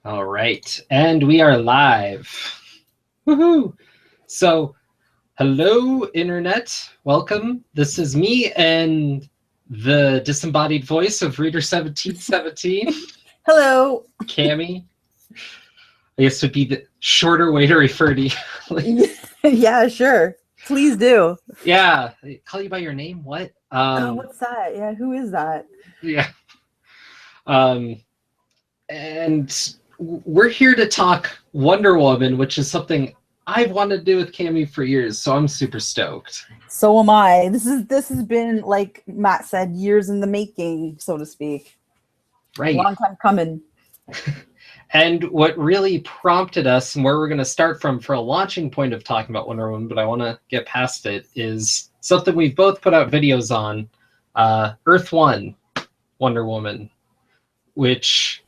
All right, and we are live. Woohoo! So, hello, Internet. Welcome. This is me and the disembodied voice of Reader1717. Hello. Cammy. I guess would be the shorter way to refer to you. Yeah, sure. Please do. Yeah. Call you by your name? What? What's that? Yeah, who is that? Yeah. And we're here to talk Wonder Woman, which is something I've wanted to do with Cammy for years, so I'm super stoked. So am I. This has been, like Matt said, years in the making, so to speak. Right. Long time coming. And what really prompted us, and where we're going to start from for a launching point of talking about Wonder Woman, but I want to get past it, is something we've both put out videos on, Earth 1 Wonder Woman, which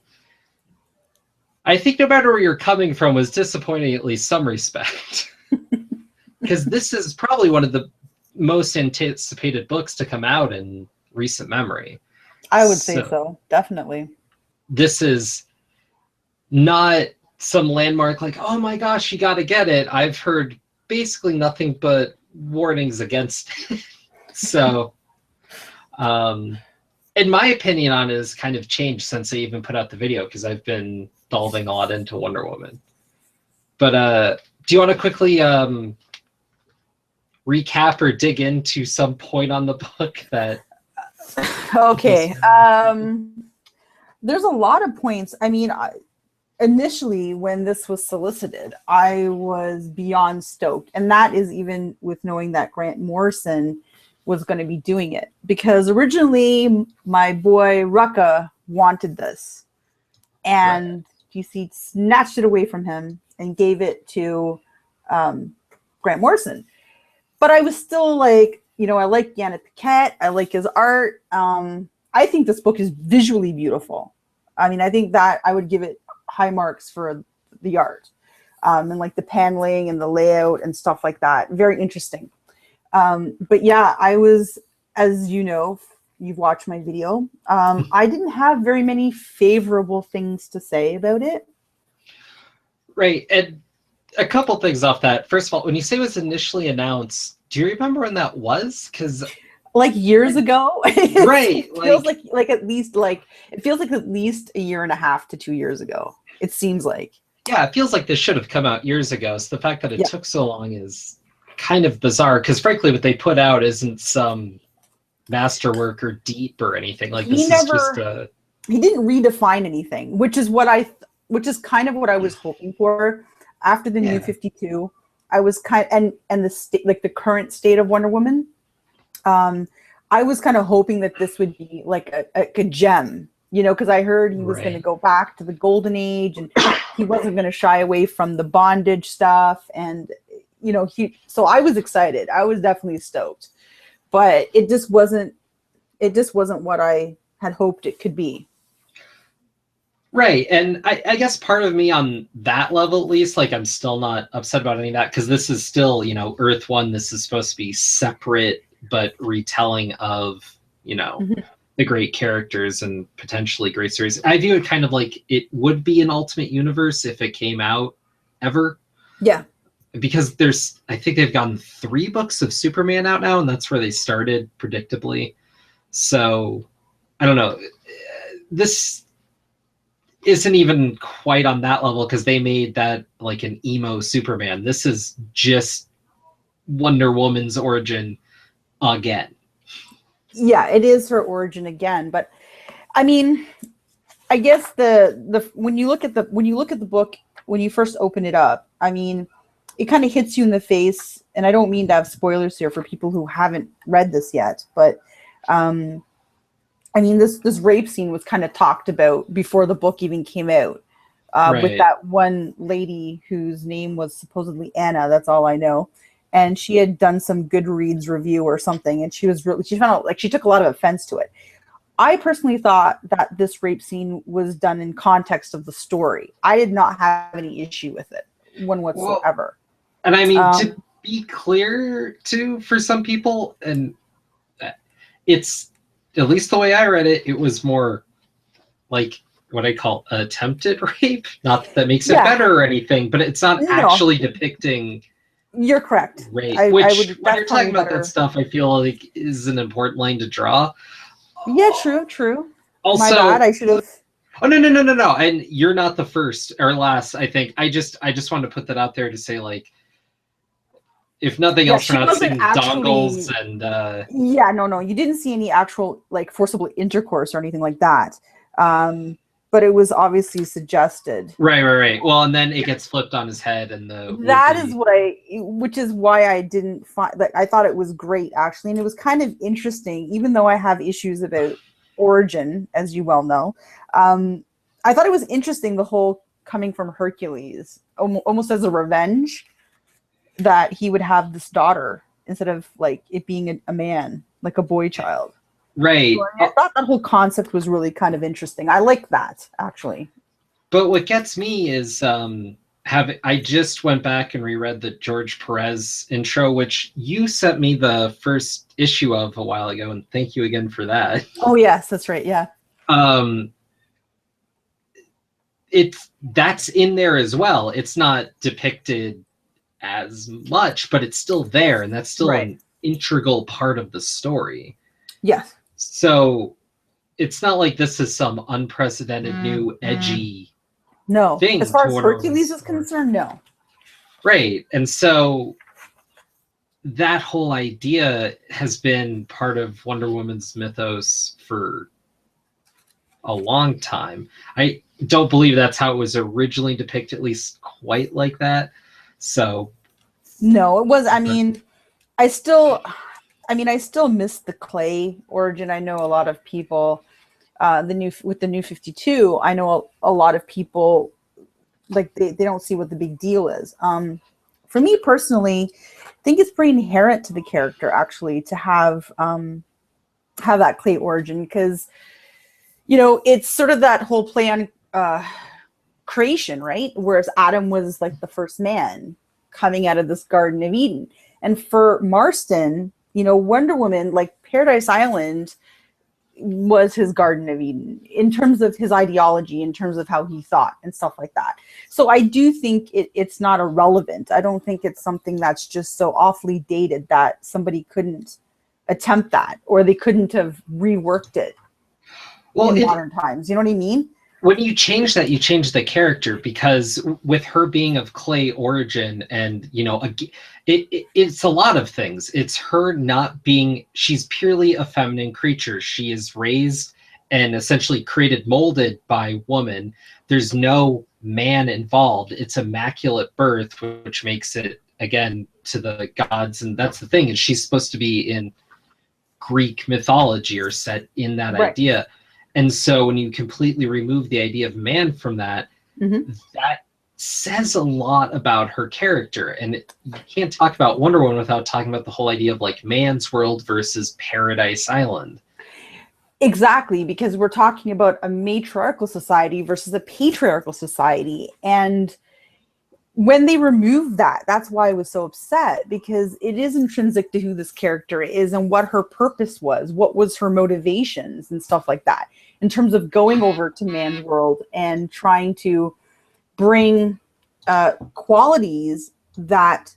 I think no matter where you're coming from was disappointing, at least some respect. Because this is probably one of the most anticipated books to come out in recent memory. I would say so, definitely. This is not some landmark like, oh my gosh, you got to get it. I've heard basically nothing but warnings against it. So, in my opinion on it has kind of changed since I even put out the video, because I've been delving a lot into Wonder Woman. But do you want to quickly recap or dig into some point on the book that... Okay. There's a lot of points. I mean, initially when this was solicited, I was beyond stoked. And that is even with knowing that Grant Morrison was going to be doing it. Because originally my boy Rucka wanted this. And DC snatched it away from him and gave it to Grant Morrison. But I was still like, you know, I like Yannick Paquette. I like his art. I think this book is visually beautiful. I mean, I think that I would give it high marks for the art and like the paneling and the layout and stuff like that. Very interesting. But yeah, I was, as you know, you've watched my video. I didn't have very many favorable things to say about it. Right. And a couple things off that. First of all, when you say it was initially announced, do you remember when that was? Because like years ago. Right. It feels like at least like it feels like at least a year and a half to 2 years ago. It seems like. Yeah, it feels like this should have come out years ago. So the fact that it took so long is kind of bizarre, because frankly what they put out isn't some masterwork or deep or anything. Like this is just a... He didn't redefine anything, which is kind of what I was hoping for after the New 52. I was and the state, like the current state of Wonder Woman. I was kind of hoping that this would be like a gem, you know, because I heard he was going to go back to the golden age and he wasn't going to shy away from the bondage stuff. And, you know, so I was excited. I was definitely stoked, but it just wasn't what I had hoped it could be. Right. And I guess part of me on that level, at least, like I'm still not upset about any of that, because this is still, you know, Earth 1, this is supposed to be separate, but retelling of, you know, the great characters and potentially great series. I view it kind of like it would be an Ultimate Universe if it came out ever. Yeah. Because I think they've gotten 3 books of Superman out now, and that's where they started, predictably. So, I don't know. This isn't even quite on that level, because they made that like an emo Superman. This is just Wonder Woman's origin again. Yeah, it is her origin again, but I mean, I guess the when you look at the book, when you first open it up, I mean, it kind of hits you in the face, and I don't mean to have spoilers here for people who haven't read this yet, but I mean, this rape scene was kind of talked about before the book even came out, with that one lady whose name was supposedly Anna. That's all I know. And she had done some Goodreads review or something, and she found out like she took a lot of offense to it. I personally thought that this rape scene was done in context of the story. I did not have any issue with it, one whatsoever. Well, and I mean, to be clear too, for some people, and it's at least the way I read it, it was more like what I call attempted rape. Not that makes it Yeah. better or anything, but it's not No. actually depicting You're correct. rape. I Which, would, when you're that's probably talking about better. that stuff, I feel like is an important line to draw. Yeah, true. Also, my bad. I should have. Oh no! And you're not the first or last. I think I just wanted to put that out there to say, like, if nothing Yeah, else, she we're not wasn't seeing actually. dongles and. Yeah, no, you didn't see any actual like forcible intercourse or anything like that. But it was obviously suggested. Right. Well, and then it gets flipped on his head, and the That is what which is why I didn't find, like, I thought it was great actually, and it was kind of interesting, even though I have issues about origin, as you well know. I thought it was interesting, the whole coming from Hercules, almost as a revenge, that he would have this daughter instead of like it being a man, like a boy child. Right. So, I thought that whole concept was really kind of interesting. I like that, actually. But what gets me is I just went back and reread the George Perez intro, which you sent me the first issue of a while ago, and thank you again for that. Oh yes, that's right. Yeah. That's in there as well. It's not depicted as much, but it's still there, and that's still an integral part of the story. Yes. So it's not like this is some unprecedented new edgy thing. As far as Hercules is concerned, no. Right. And so that whole idea has been part of Wonder Woman's mythos for a long time. I don't believe that's how it was originally depicted, at least quite like that. So no, it was, I still miss the Clay origin. I know a lot of people with the new 52, I know a lot of people, like, they don't see what the big deal is. For me personally, I think it's pretty inherent to the character, actually, to have that Clay origin, because, you know, it's sort of that whole play on creation, right? Whereas Adam was like the first man coming out of this Garden of Eden. And for Marston, you know, Wonder Woman, like Paradise Island, was his Garden of Eden in terms of his ideology, in terms of how he thought and stuff like that. So I do think it's not irrelevant. I don't think it's something that's just so awfully dated that somebody couldn't attempt that, or they couldn't have reworked it in modern times. You know what I mean? When you change that, you change the character, because with her being of Clay origin, and, you know, it's a lot of things. It's her not being, she's purely a feminine creature. She is raised and essentially created, molded by woman. There's no man involved. It's immaculate birth, which makes it, again, to the gods. And that's the thing, is she's supposed to be in Greek mythology, or set in that idea. And so when you completely remove the idea of man from that, that says a lot about her character. And you can't talk about Wonder Woman without talking about the whole idea of, like, man's world versus Paradise Island. Exactly, because we're talking about a matriarchal society versus a patriarchal society. And when they removed that, that's why I was so upset, because it is intrinsic to who this character is and what her purpose was, what was her motivations and stuff like that, in terms of going over to man's world and trying to bring qualities that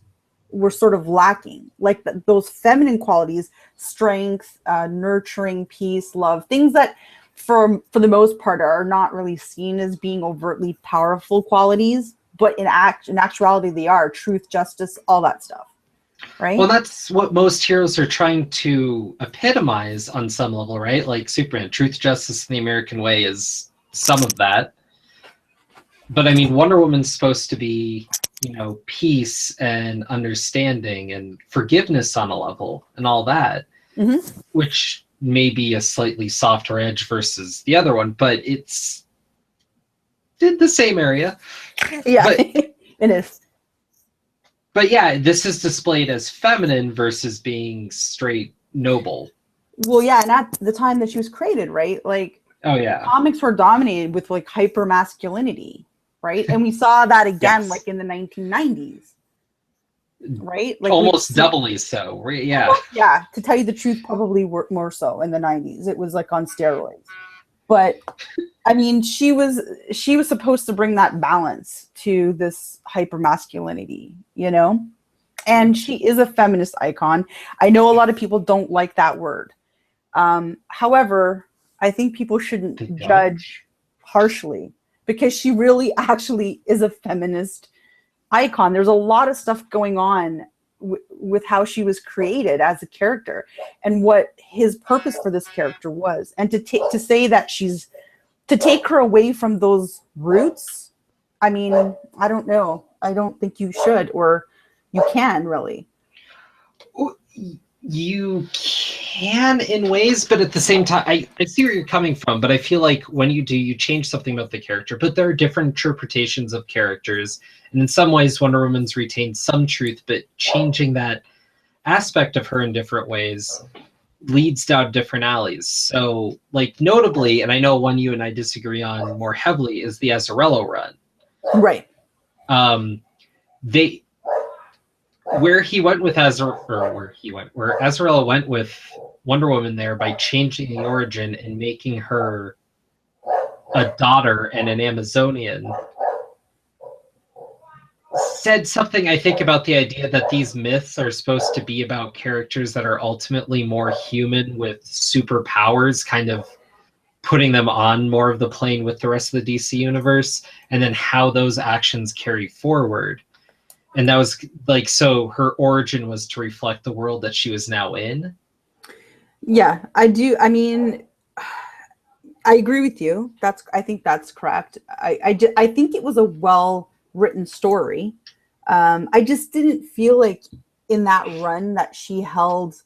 were sort of lacking, like those feminine qualities, strength, nurturing, peace, love, things that for the most part are not really seen as being overtly powerful qualities, but in actuality they are: truth, justice, all that stuff, right? Well, that's what most heroes are trying to epitomize on some level, right? Like Superman, truth, justice, and the American way is some of that. But I mean, Wonder Woman's supposed to be, you know, peace and understanding and forgiveness on a level and all that, which may be a slightly softer edge versus the other one, but it's the same area. Yeah, it is. But yeah, this is displayed as feminine versus being straight noble. Well, yeah, and at the time that she was created, right? Like, oh yeah, comics were dominated with like hyper masculinity, right? And we saw that again, like in the 1990s, right? Like almost doubly so. Yeah. Yeah, to tell you the truth, probably more so in the 90s. It was like on steroids. But I mean, she was supposed to bring that balance to this hyper masculinity, you know? And she is a feminist icon. I know a lot of people don't like that word. However, I think people shouldn't judge harshly, because she really actually is a feminist icon. There's a lot of stuff going on with how she was created as a character and what his purpose for this character was. And to say that to take her away from those roots, I mean, I don't know. I don't think you should, or you can really. You can in ways, but at the same time, I see where you're coming from, but I feel like when you do, you change something about the character, but there are different interpretations of characters. And in some ways, Wonder Woman's retained some truth, but changing that aspect of her in different ways leads down different alleys. So, like, notably, and I know one you and I disagree on more heavily, is the Azzarello run. Right. Where Azzarello went with Wonder Woman there by changing the origin and making her a daughter and an Amazonian, said something, I think, about the idea that these myths are supposed to be about characters that are ultimately more human with superpowers, kind of putting them on more of the plane with the rest of the DC universe, and then how those actions carry forward. And that was like, so her origin was to reflect the world that she was now in. Yeah, I do. I mean, I agree with you. I think that's correct. I think it was a well-written story. I just didn't feel like in that run that she held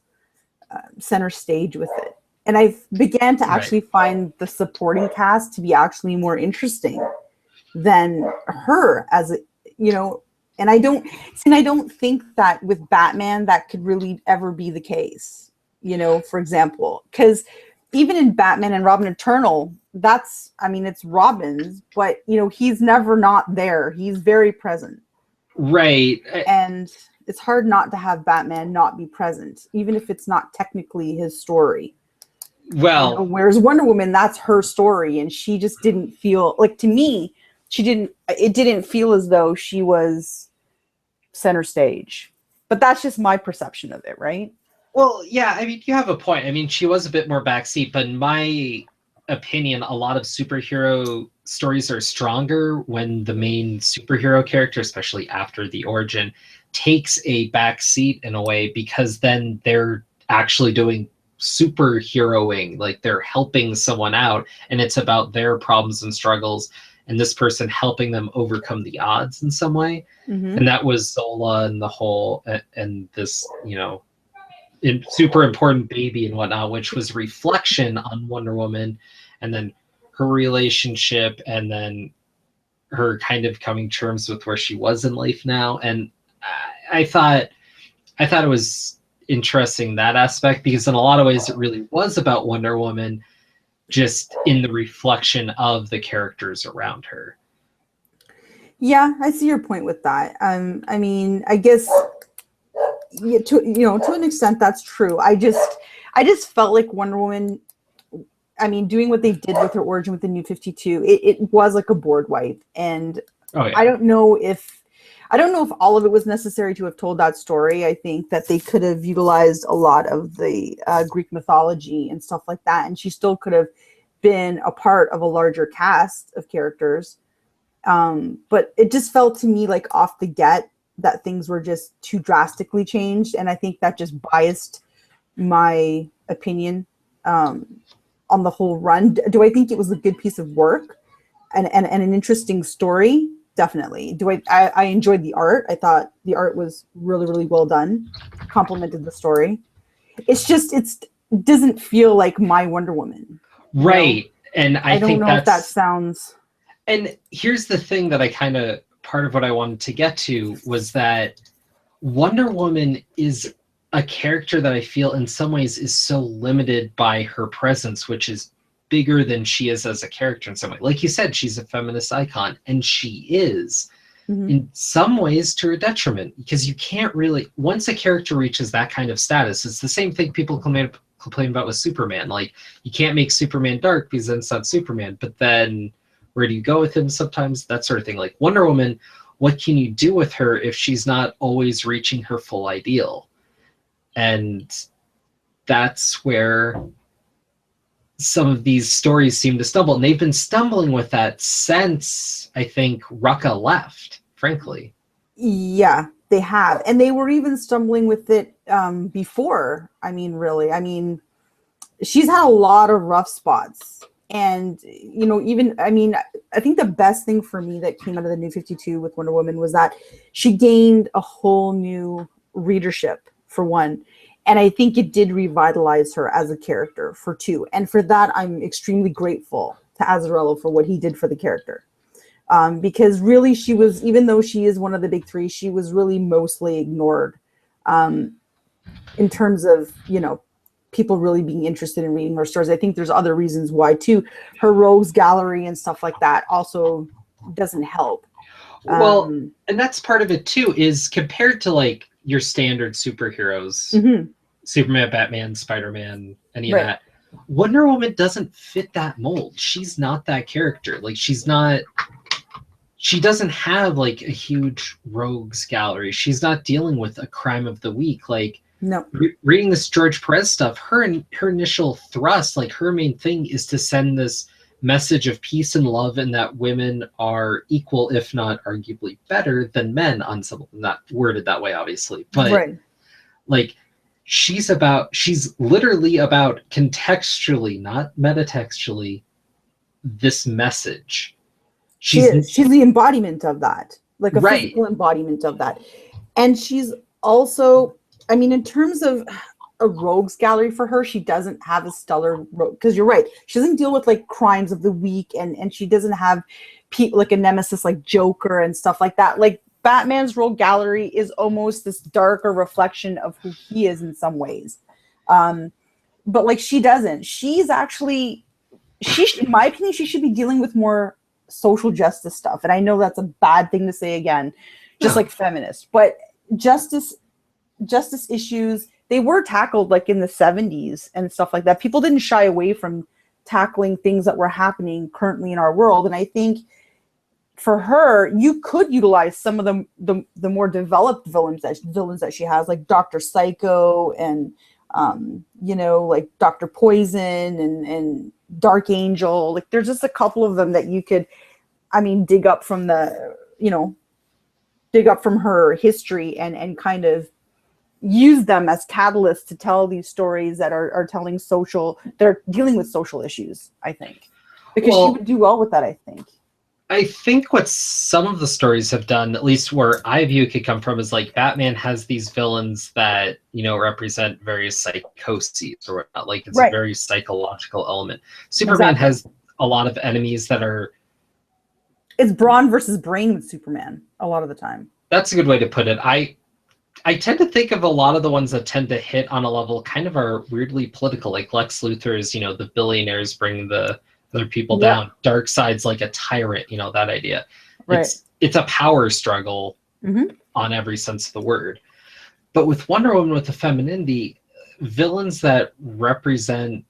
center stage with it. And I began to actually find the supporting cast to be actually more interesting than her as a, you know. And I don't think that with Batman that could really ever be the case, you know, for example, because even in Batman and Robin Eternal, it's Robin's, but, you know, he's never not there. He's very present. Right. And it's hard not to have Batman not be present, even if it's not technically his story. Well, you know, whereas Wonder Woman, that's her story. And she just didn't feel like, to me, it didn't feel as though she was center stage, but that's just my perception of it, right? Well, yeah, I mean, you have a point. I mean, she was a bit more backseat, but in my opinion, a lot of superhero stories are stronger when the main superhero character, especially after the origin, takes a backseat in a way, because then they're actually doing superheroing, like they're helping someone out, and it's about their problems and struggles, and this person helping them overcome the odds in some way. Mm-hmm. And that was Zola and the whole, and this, you know, super important baby and whatnot, which was reflection on Wonder Woman, and then her relationship, and then her kind of coming to terms with where she was in life now. And I thought it was interesting, that aspect, because in a lot of ways it really was about Wonder Woman, just in the reflection of the characters around her. Yeah, I see your point with that. I mean, I guess, yeah, to an extent, that's true. I just felt like Wonder Woman, I mean, doing what they did with her origin with the New 52, it was like a board wipe. And I don't know if all of it was necessary to have told that story. I think that they could have utilized a lot of the Greek mythology and stuff like that, and she still could have been a part of a larger cast of characters. But it just felt to me like off the get that things were just too drastically changed, and I think that just biased my opinion on the whole run. Do I think it was a good piece of work and an interesting story? Definitely. I enjoyed the art. I thought the art was really, really well done. Complemented the story. It's just, it doesn't feel like my Wonder Woman. Right. Know? And I don't think know if that sounds. And here's the thing that part of what I wanted to get to was that Wonder Woman is a character that I feel in some ways is so limited by her presence, which is bigger than she is as a character in some way. Like you said, she's a feminist icon, and she is in some ways to her detriment, because you can't really, once a character reaches that kind of status, it's the same thing people complain complain about with Superman. Like, you can't make Superman dark because then it's not Superman. But then where do you go with him sometimes? That sort of thing. Like Wonder Woman, what can you do with her if she's not always reaching her full ideal? And that's where some of these stories seem to stumble. And they've been stumbling with that since, I think, Rucka left, frankly. Yeah, they have. And they were even stumbling with it before. I mean, really. I mean, she's had a lot of rough spots. And, you know, even, I mean, I think the best thing for me that came out of the New 52 with Wonder Woman was that she gained a whole new readership, for one. And I think it did revitalize her as a character, for two. And for that, I'm extremely grateful to Azzarello for what he did for the character. Because really she was, even though she is one of the big three, she was really mostly ignored in terms of, you know, people really being interested in reading her stories. I think there's other reasons why too. Her rogues gallery and stuff like that also doesn't help. Well, and that's part of it too, is compared to like your standard superheroes, mm-hmm. Superman, Batman, Spider-Man, any of that, Wonder Woman doesn't fit that mold. She's not that character. Like, she doesn't have like a huge rogues gallery. She's not dealing with a crime of the week. Like, no. Reading this George Perez stuff, her initial thrust, like her main thing is to send this message of peace and love, and that women are equal, if not arguably better than men, on some, not worded that way, obviously, but like she's literally about contextually, not metatextually, this message. She's the embodiment of that, like a physical embodiment of that. And she's also, I mean, in terms of a rogues gallery for her, she doesn't have a stellar rogue, because you're right, she doesn't deal with like crimes of the week, and she doesn't have like a nemesis like Joker and stuff like that. Like Batman's rogue gallery is almost this darker reflection of who he is in some ways, but like she doesn't. She's actually, in my opinion, she should be dealing with more social justice stuff. And I know that's a bad thing to say again, just like feminist, but justice issues, they were tackled like in the 70s and stuff like that. People didn't shy away from tackling things that were happening currently in our world. And I think for her, you could utilize some of the more developed villains that she has, like Dr. Psycho and you know, like Dr. Poison and Dark Angel. Like there's just a couple of them that you could, I mean, dig up from her history and kind of use them as catalysts to tell these stories that are dealing with social issues, I think. Because she would do well with that, I think. I think what some of the stories have done, at least where I view it could come from, is like Batman has these villains that, you know, represent various psychoses or whatnot. Like it's a very psychological element. Superman has a lot of enemies that are... It's brawn versus brain with Superman a lot of the time. That's a good way to put it. I tend to think of a lot of the ones that tend to hit on a level kind of are weirdly political. Like Lex Luthor is, you know, the billionaires bring the other people down. Darkseid's like a tyrant, you know, that idea. It's a power struggle on every sense of the word. But with Wonder Woman, with the femininity, villains that represent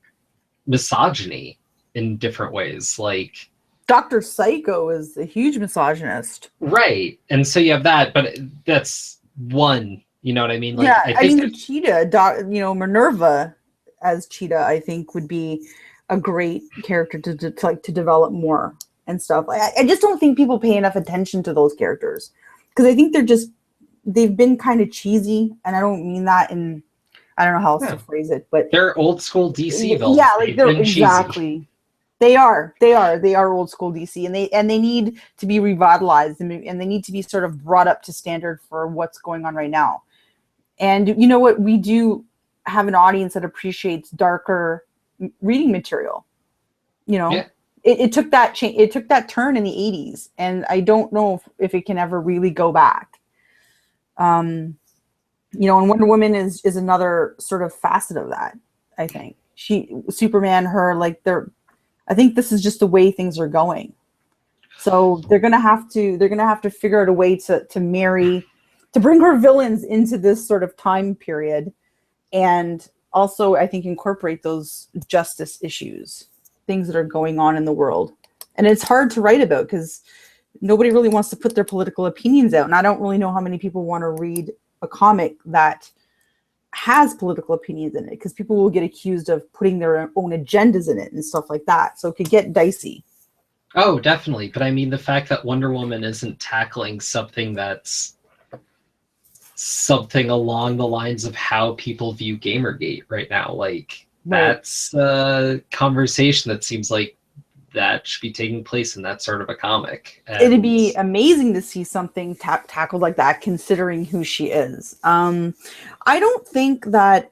misogyny in different ways, like Dr. Psycho is a huge misogynist. Right. And so you have that, but that's one, you know what I mean? Like, yeah, I mean, the Cheetah, you know, Minerva as Cheetah, I think would be a great character to develop more and stuff. I just don't think people pay enough attention to those characters, because I think they've been kind of cheesy, and I don't mean that in, I don't know how else to phrase it, but they're old school DC villains. Yeah, like they're exactly. Cheesy. They are old school DC, and they need to be revitalized, and they need to be sort of brought up to standard for what's going on right now. And you know what? We do have an audience that appreciates darker reading material. You know, it took that change. It took that turn in the 80s, and I don't know if it can ever really go back. You know, and Wonder Woman is another sort of facet of that. I think Superman, her, like I think this is just the way things are going. So they're gonna have to figure out a way to bring her villains into this sort of time period, and also, I think, incorporate those justice issues, things that are going on in the world. And it's hard to write about because nobody really wants to put their political opinions out. And I don't really know how many people want to read a comic that has political opinions in it, because people will get accused of putting their own agendas in it and stuff like that. So it could get dicey. Oh, definitely. But I mean, the fact that Wonder Woman isn't tackling something that's something along the lines of how people view Gamergate right now, like that's a conversation that seems like that should be taking place in that sort of a comic. And it'd be amazing to see something tackled like that, considering who she is. I don't think that,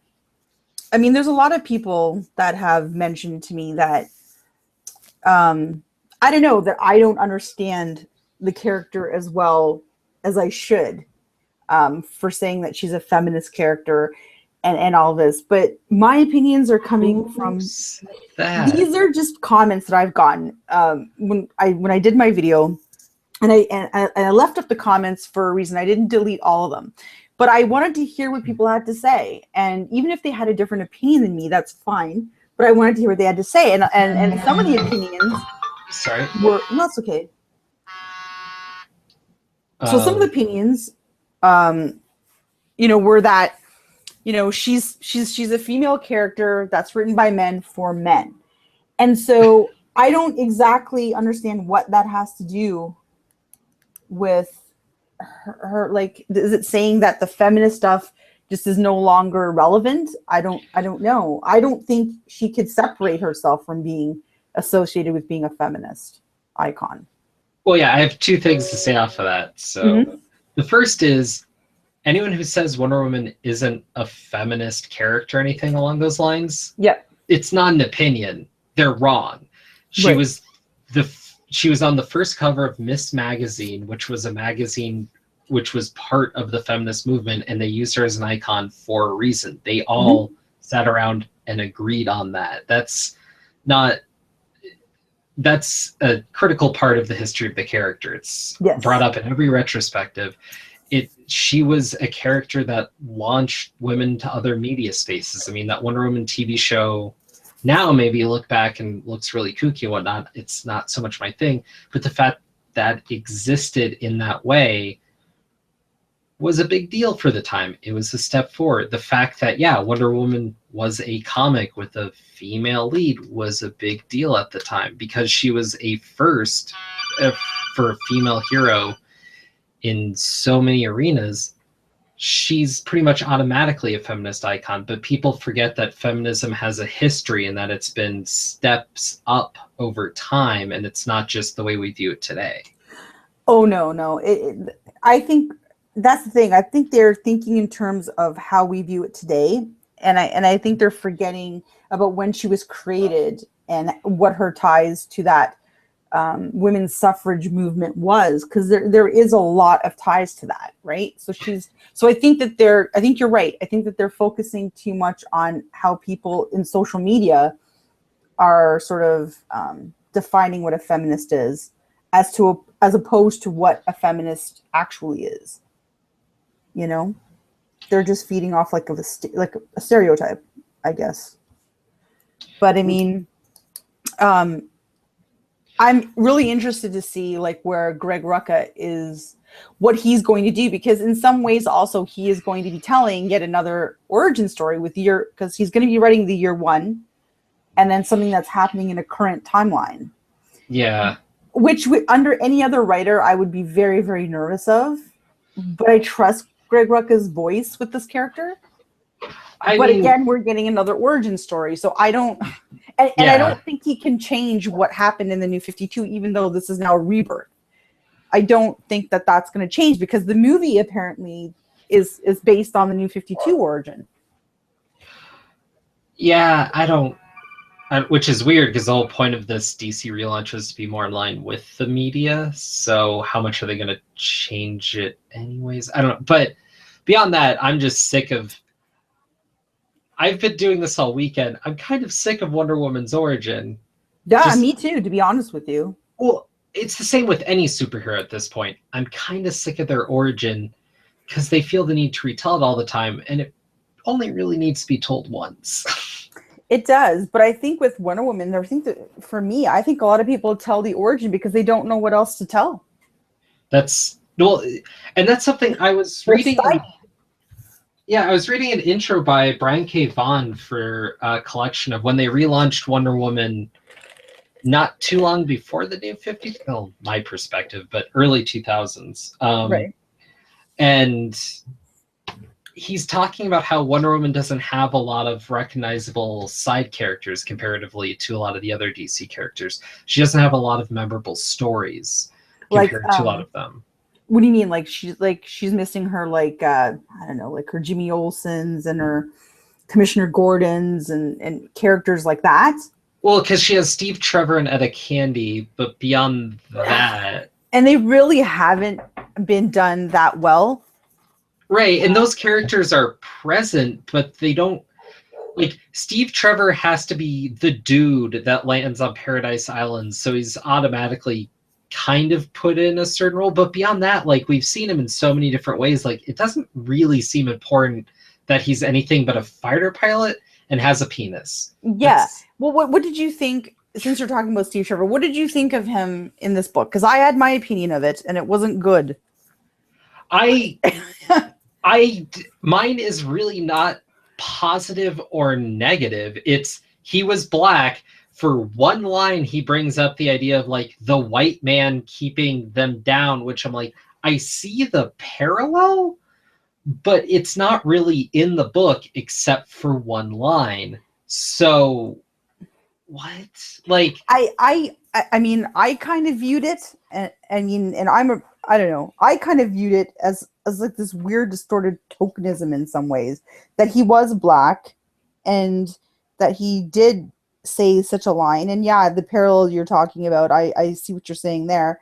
I mean, there's a lot of people that have mentioned to me that, I don't know, that I don't understand the character as well as I should, for saying that she's a feminist character and all this. But my opinions are coming from these are just comments that I've gotten when I did my video, and I left up the comments for a reason. I didn't delete all of them, but I wanted to hear what people had to say. And even if they had a different opinion than me, that's fine. But I wanted to hear what they had to say. And some of the opinions were, no, that's okay. So some of the opinions, were that, she's a female character that's written by men for men. And so I don't exactly understand what that has to do with her. Like, is it saying that the feminist stuff just is no longer relevant? I don't know. I don't think she could separate herself from being associated with being a feminist icon. Well, yeah, I have two things to say off of that. So the first is, anyone who says Wonder Woman isn't a feminist character or anything along those lines, it's not an opinion. They're wrong. She was on the first cover of Miss Magazine, which was a magazine which was part of the feminist movement, and they used her as an icon for a reason. They all sat around and agreed on that. That's a critical part of the history of the character. It's brought up in every retrospective. She was a character that launched women to other media spaces. I mean, that Wonder Woman TV show, now maybe you look back and looks really kooky and whatnot, it's not so much my thing, but the fact that existed in that way was a big deal for the time. It was a step forward. The fact that, Wonder Woman was a comic with a female lead was a big deal at the time, because she was a first for a female hero in so many arenas. She's pretty much automatically a feminist icon, but people forget that feminism has a history and that it's been steps up over time, and it's not just the way we view it today. Oh, no. I think that's the thing. I think they're thinking in terms of how we view it today, and I think they're forgetting about when she was created and what her ties to that women's suffrage movement was, because there is a lot of ties to that, right? So I think you're right. I think that they're focusing too much on how people in social media are sort of defining what a feminist is, as opposed to what a feminist actually is. They're just feeding off like a stereotype, I guess. But I mean, I'm really interested to see like where Greg Rucka is, what he's going to do, because in some ways also he is going to be telling yet another origin story because he's going to be writing the year one, and then something that's happening in a current timeline. Yeah. Which under any other writer I would be very, very nervous of, but I trust Greg Rucka's voice with this character. But again, we're getting another origin story, so I don't, and I don't think he can change what happened in the New 52, even though this is now Rebirth. I don't think that that's going to change, because the movie apparently is based on the New 52 origin. Yeah, which is weird, because the whole point of this DC relaunch was to be more in line with the media. So how much are they going to change it anyways? I don't know. But beyond that, I'm just sick of, I've been doing this all weekend. I'm kind of sick of Wonder Woman's origin. Yeah, me too, to be honest with you. Well, it's the same with any superhero at this point. I'm kind of sick of their origin, because they feel the need to retell it all the time. And only really needs to be told once. It does, but I think with Wonder Woman, I think that for me, I think a lot of people tell the origin because they don't know what else to tell. That's well, and that's something I was reading. Yeah, I was reading an intro by Brian K. Vaughan for a collection of when they relaunched Wonder Woman not too long before the New 50s, well, my perspective, but early 2000s. Right. And he's talking about how Wonder Woman doesn't have a lot of recognizable side characters comparatively to a lot of the other DC characters. She doesn't have a lot of memorable stories compared to a lot of them. What do you mean? Like she's missing her I don't know, like her Jimmy Olsens and her Commissioner Gordons and characters like that? Well, because she has Steve Trevor and Etta Candy, but beyond that... And they really haven't been done that well. Right, and those characters are present, but they don't... Like, Steve Trevor has to be the dude that lands on Paradise Island, so he's automatically kind of put in a certain role. But beyond that, like, we've seen him in so many different ways. Like, it doesn't really seem important that he's anything but a fighter pilot and has a penis. Yeah. Well, what did you think, since you're talking about Steve Trevor, what did you think of him in this book? Because I had my opinion of it, and it wasn't good. Mine is really not positive or negative. It's he was black. For one line, he brings up the idea of like the white man keeping them down, which I'm like, I see the parallel, but it's not really in the book except for one line. So what? Like I mean, I kind of viewed it, and I don't know. I kind of viewed it as like this weird distorted tokenism in some ways, that he was black and that he did say such a line. And yeah, the parallel you're talking about, I see what you're saying there.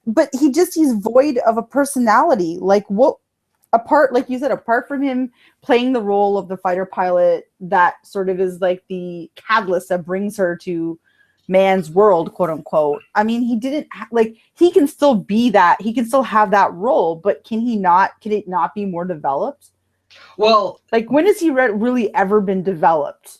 But he's void of a personality. Like like you said, apart from him playing the role of the fighter pilot that sort of is like the catalyst that brings her to man's world, quote unquote. I mean, he didn't he can still be that. He can still have that role, but can it not be more developed? Well, like, when has he really ever been developed?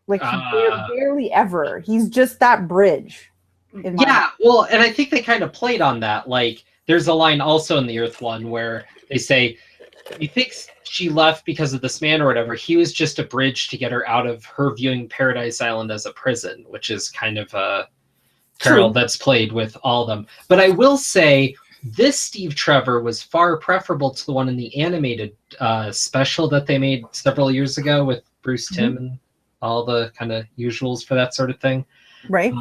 Like, barely ever. He's just that bridge. Yeah, well, and I think they kind of played on that. Like, there's a line also in the Earth one where they say, he thinks she left because of this man or whatever. He was just a bridge to get her out of her viewing Paradise Island as a prison, which is kind of a parallel that's played with all of them. But I will say, this Steve Trevor was far preferable to the one in the animated special that they made several years ago with Bruce Timm and all the kind of usuals for that sort of thing. Right.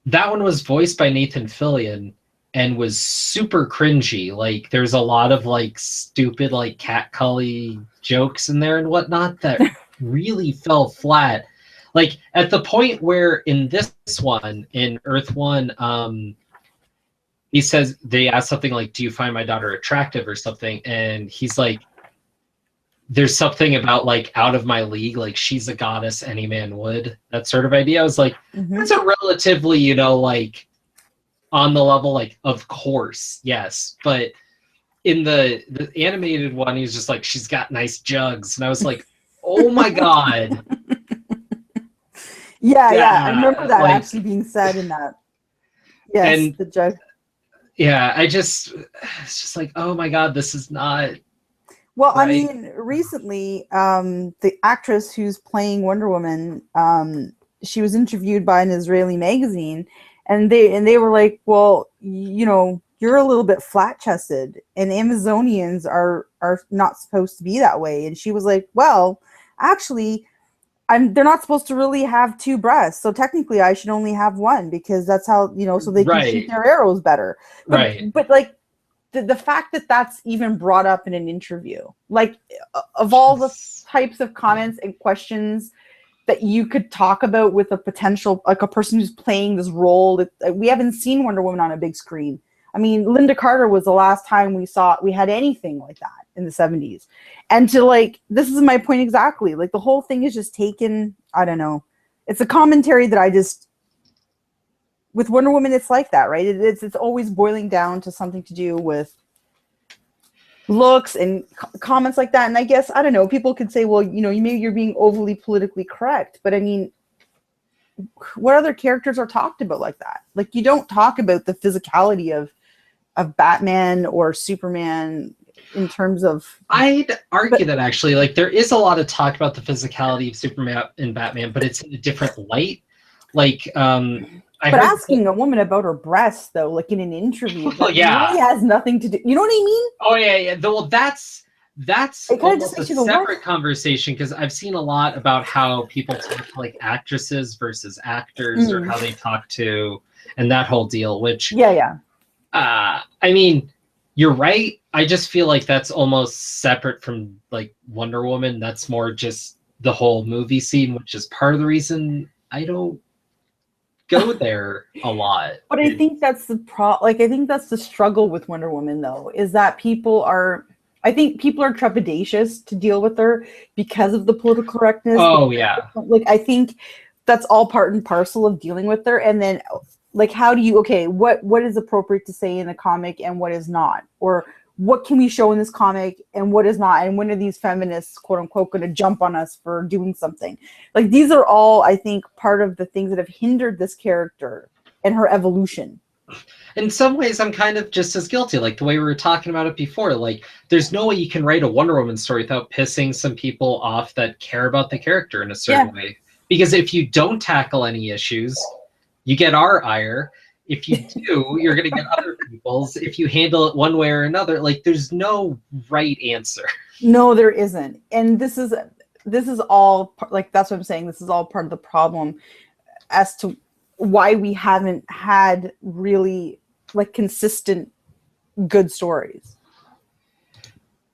That one was voiced by Nathan Fillion and was super cringy. Like, there's a lot of like stupid like catcally jokes in there and whatnot that really fell flat. Like, at the point where in this one, in Earth One, he says, they ask something like, do you find my daughter attractive or something? And he's like, there's something about like out of my league, like she's a goddess, any man would, that sort of idea. I was like, that's a relatively, like on the level, like, of course, yes. But in the animated one, he's just like, she's got nice jugs. And I was like, oh my God. Yeah, I remember that actually being said in that. Yes, and the jug. Yeah, it's just like, oh my God, this is not. Well, right. I mean, recently, the actress who's playing Wonder Woman, she was interviewed by an Israeli magazine, and they were like, well, you're a little bit flat-chested, and Amazonians are not supposed to be that way. And she was like, well, actually, they're not supposed to really have two breasts, so technically I should only have one, because that's how, so they can shoot their arrows better. But like, the fact that that's even brought up in an interview, like, of all the types of comments and questions that you could talk about with a potential, like, a person who's playing this role, we haven't seen Wonder Woman on a big screen. I mean, Linda Carter was the last time we had anything like that in the 70s. And to, like, this is my point exactly. Like, the whole thing is just taken, I don't know. It's a commentary that with Wonder Woman, it's like that, right? It's always boiling down to something to do with looks and comments like that. And I guess, I don't know, people could say, well, you know, maybe you're being overly politically correct, but I mean, what other characters are talked about like that? Like, you don't talk about the physicality of Batman or Superman in terms of... I'd argue that actually, like, there is a lot of talk about the physicality of Superman and Batman, but it's in a different light. Like, but asking a woman about her breasts, though, like in an interview, well, yeah, really has nothing to do. You know what I mean? Oh yeah, yeah. Well, that's almost a separate what? conversation, because I've seen a lot about how people talk to like actresses versus actors, or how they talk to, and that whole deal. Which yeah. I mean, you're right. I just feel like that's almost separate from like Wonder Woman. That's more just the whole movie scene, which is part of the reason I don't go there a lot. But I think that's the I think that's the struggle with Wonder Woman, though, is that people are trepidatious to deal with her because of the political correctness. Oh yeah. Like, I think that's all part and parcel of dealing with her. And then, like, how do you, okay, what is appropriate to say in a comic and what is not? Or what can we show in this comic and what is not? And when are these feminists, quote unquote, going to jump on us for doing something? Like, these are all, I think, part of the things that have hindered this character and her evolution. In some ways, I'm kind of just as guilty, like the way we were talking about it before. Like, there's no way you can write a Wonder Woman story without pissing some people off that care about the character in a certain way. Because if you don't tackle any issues, you get our ire. If you do, you're going to get other people's. If you handle it one way or another, like, there's no right answer. No, there isn't. And this is all, like, that's what I'm saying. This is all part of the problem as to why we haven't had really, like, consistent good stories.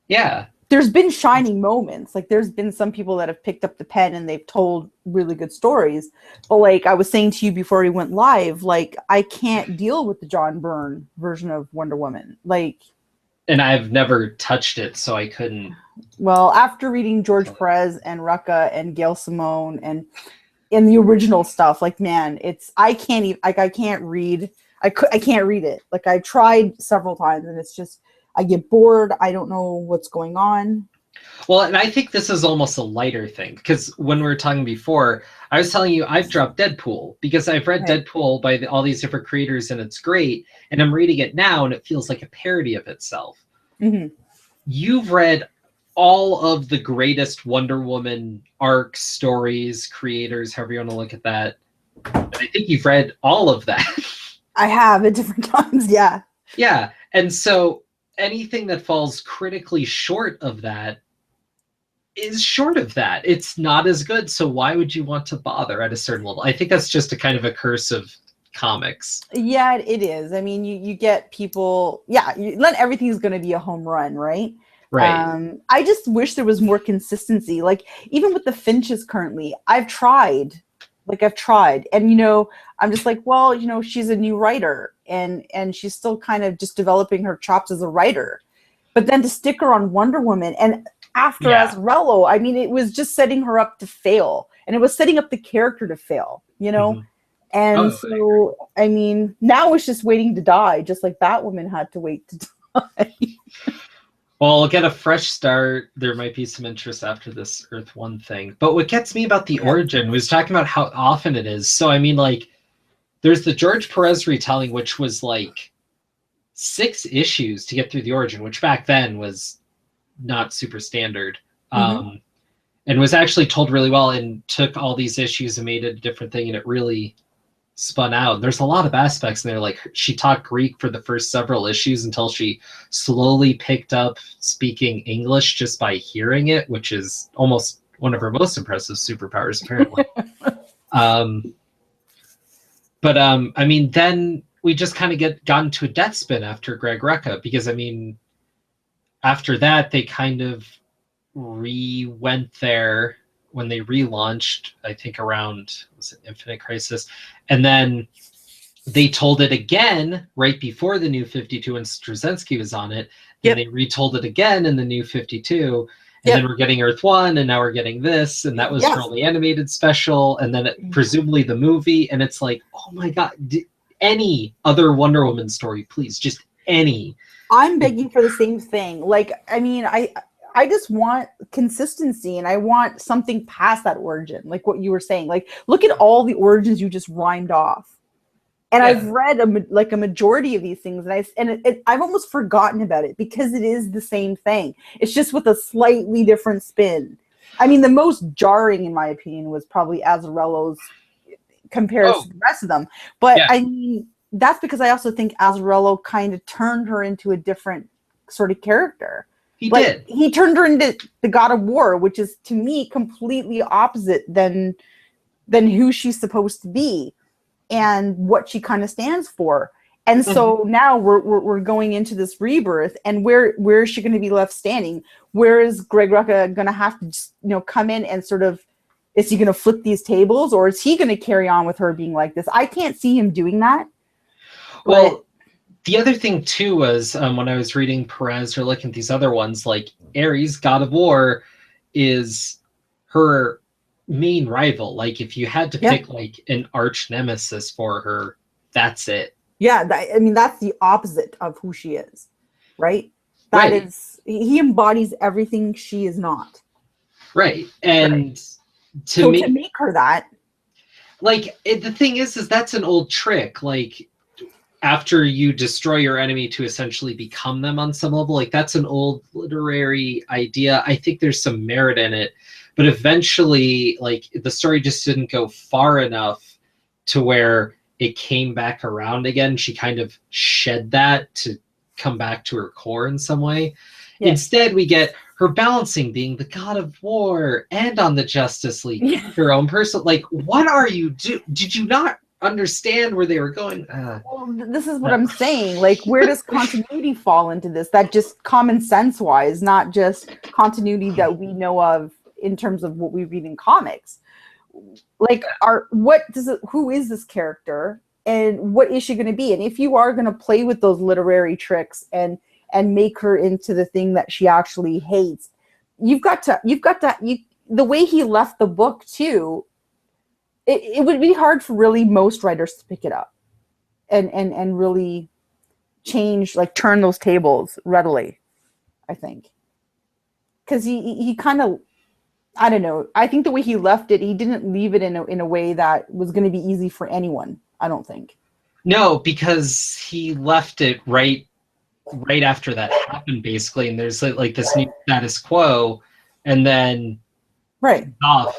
Yeah. There's been shining moments. Like, there's been some people that have picked up the pen and they've told really good stories. But, like I was saying to you before we went live, like, I can't deal with the John Byrne version of Wonder Woman. Like, and I've never touched it, so I couldn't. Well, after reading George Perez and Rucka and Gail Simone and in the original stuff, like, man, it's, I can't even, like, I can't read it. Like, I tried several times and it's just, I get bored. I don't know what's going on. Well, and I think this is almost a lighter thing, because when we were talking before, I was telling you I've dropped Deadpool because I've read Deadpool by all these different creators and it's great. And I'm reading it now and it feels like a parody of itself. Mm-hmm. You've read all of the greatest Wonder Woman arcs, stories, creators, however you want to look at that. And I think you've read all of that. I have at different times, yeah. Yeah, and so anything that falls critically short of that is short of that. It's not as good, so why would you want to bother at a certain level? I think that's just a kind of a curse of comics. Yeah, it is. I mean, you get people, not everything's going to be a home run, right? Right. I just wish there was more consistency. Like, even with the Finches currently, I've tried. And, you know, I'm just like, well, you know, she's a new writer and she's still kind of just developing her chops as a writer. But then to stick her on Wonder Woman and after Azarello, I mean, it was just setting her up to fail. And it was setting up the character to fail, you know? Mm-hmm. And I mean, now it's just waiting to die, just like Batwoman had to wait to die. Well, we'll get a fresh start. There might be some interest after this Earth 1 thing. But what gets me about the origin was talking about how often it is. So, I mean, like, there's the George Perez retelling, which was like 6 issues to get through the origin, which back then was not super standard. And was actually told really well and took all these issues and made it a different thing. And it really spun out. There's a lot of aspects in there. Like, she talked Greek for the first several issues until she slowly picked up speaking English just by hearing it, which is almost one of her most impressive superpowers, apparently. I mean, then we just kind of gotten to a death spin after Greg Rucka, because, I mean, after that, they kind of went there when they relaunched, I think around, was it Infinite Crisis? And then they told it again right before the New 52 when Straczynski was on it. Then they retold it again in the New 52. And then we're getting Earth 1, and now we're getting this, and that was for only animated special, and then presumably the movie, and it's like, oh my God, any other Wonder Woman story, please, just any. I'm begging for the same thing. Like, I mean, I just want consistency, and I want something past that origin, like what you were saying. Like, look at all the origins you just rhymed off. And Yeah. I've read a majority of these things, and I've almost forgotten about it because it is the same thing. It's just with a slightly different spin. I mean, the most jarring, in my opinion, was probably Azzarello's compared to the rest of them. But Yeah. I mean, that's because I also think Azzarello kind of turned her into a different sort of character. He did. He turned her into the God of War, which is to me completely opposite than who she's supposed to be and what she kind of stands for. And so now we're going into this rebirth, and where is she going to be left standing? Where is Greg Rucka going to have to just, come in and sort of, is he going to flip these tables, or is he going to carry on with her being like this? I can't see him doing that. Well, the other thing too was when I was reading Perez or looking at these other ones, like Ares, God of War, is her main rival. Like if you had to pick like an arch nemesis for her, that's it. Yeah, I mean, that's the opposite of who she is, right? That is, he embodies everything she is not. Right. And to make her that. Like, the thing is that's an old trick. Like, after you destroy your enemy to essentially become them on some level, like that's an old literary idea. I think there's some merit in it. But eventually, like, the story just didn't go far enough to where it came back around again. She kind of shed that to come back to her core in some way. Yeah. Instead, we get her balancing being the God of War and on the Justice League, her own person. Like, what are you do? Did you not understand where they were going? Well, this is what I'm saying. Like, where does continuity fall into this? That just common sense wise, not just continuity that we know of in terms of what we read in comics. Like, who is this character, and what is she going to be? And if you are going to play with those literary tricks and make her into the thing that she actually hates, you've got to the way he left the book too, it would be hard for really most writers to pick it up and really change, like turn those tables readily, I think. Because he kind of, I don't know. I think the way he left it, he didn't leave it in a way that was going to be easy for anyone. I don't think. No, because he left it right after that happened, basically, and there's like this new status quo, and then off.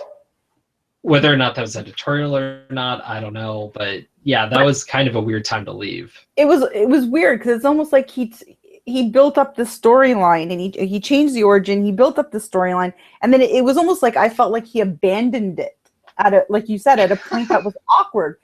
Whether or not that was editorial or not, I don't know, but yeah, that was kind of a weird time to leave. It was weird because it's almost like he built up the storyline, and he changed the origin. He built up the storyline, and then it was almost like I felt like he abandoned it like you said, at a point that was awkward.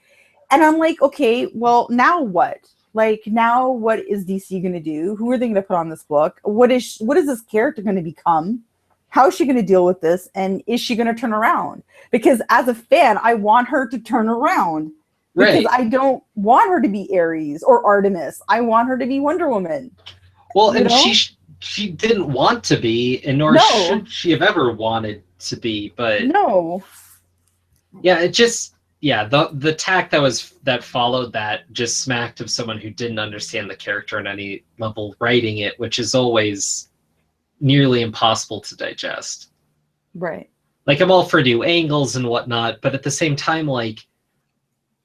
And I'm like, okay, well, now what? Like, now what is DC going to do? Who are they going to put on this book? What is this character going to become? How is she going to deal with this? And is she going to turn around? Because as a fan, I want her to turn around. Because I don't want her to be Ares or Artemis. I want her to be Wonder Woman. Well, and she didn't want to be, and nor should she have ever wanted to be. But no. Yeah, it just the tack that followed that just smacked of someone who didn't understand the character on any level writing it, which is always nearly impossible to digest. Right. Like, I'm all for new angles and whatnot, but at the same time, like,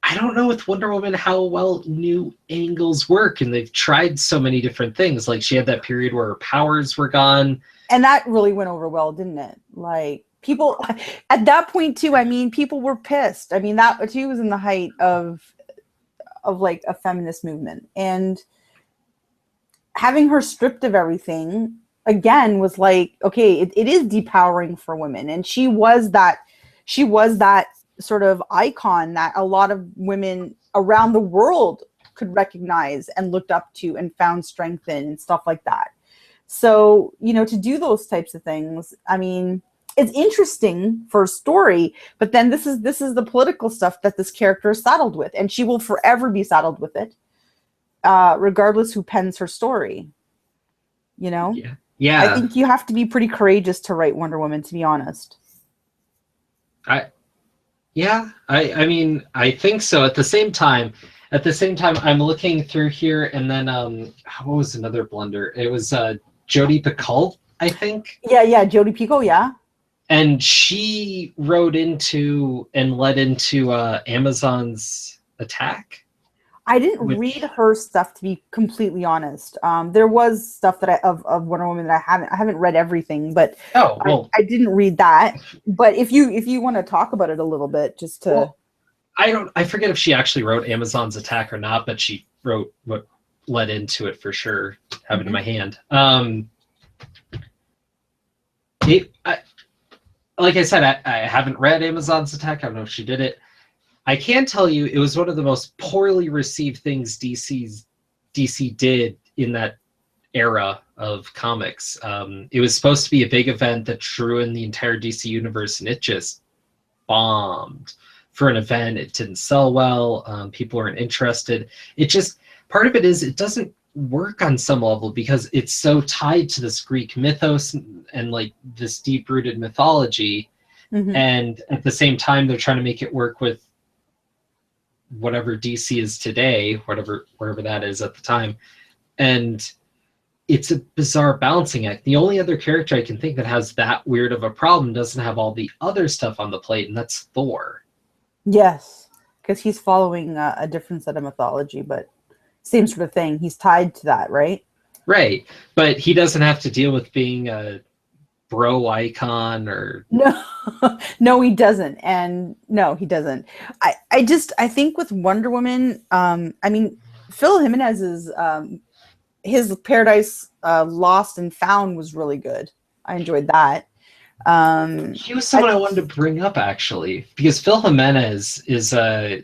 I don't know with Wonder Woman how well new angles work, and they've tried so many different things. Like, she had that period where her powers were gone. And that really went over well, didn't it? Like, people, at that point too, I mean, people were pissed. I mean, that too was in the height of like a feminist movement. And having her stripped of everything, again, was like, okay, it is depowering for women. And she was that sort of icon that a lot of women around the world could recognize and looked up to and found strength in and stuff like that. So, to do those types of things, I mean, it's interesting for a story, but then this is the political stuff that this character is saddled with, and she will forever be saddled with it, regardless who pens her story. Yeah. I think you have to be pretty courageous to write Wonder Woman, to be honest. I mean, I think so. At the same time, At the same time, I'm looking through here, and then what was another blunder? It was Jodi Picoult, I think. Yeah, Jodi Picoult, yeah. And she wrote into and led into Amazon's Attack. I didn't read her stuff, to be completely honest. There was stuff that of Wonder Woman that I haven't read everything, but I didn't read that. But if you want to talk about it a little bit, just to. Well, I forget if she actually wrote Amazon's Attack or not, but she wrote what led into it for sure. Have it in my hand. Like I said, I haven't read Amazon's Attack. I don't know if she did it. I can tell you it was one of the most poorly received things DC did in that era of comics. It was supposed to be a big event that drew in the entire DC universe, and it just bombed. For an event, it didn't sell well. People weren't interested. It just, part of it is it doesn't work on some level because it's so tied to this Greek mythos and like this deep-rooted mythology. And at the same time, they're trying to make it work with whatever DC is today, whatever that is at the time. And it's a bizarre balancing act. The only other character I can think that has that weird of a problem doesn't have all the other stuff on the plate, and that's Thor. Yes, because he's following a different set of mythology, but same sort of thing. He's tied to that, right? Right, but he doesn't have to deal with being a bro icon or... No, he doesn't. And no, he doesn't. I think with Wonder Woman, I mean, Phil Jimenez's his Paradise Lost and Found was really good. I enjoyed that. He was someone I wanted to bring up, actually, because Phil Jimenez is a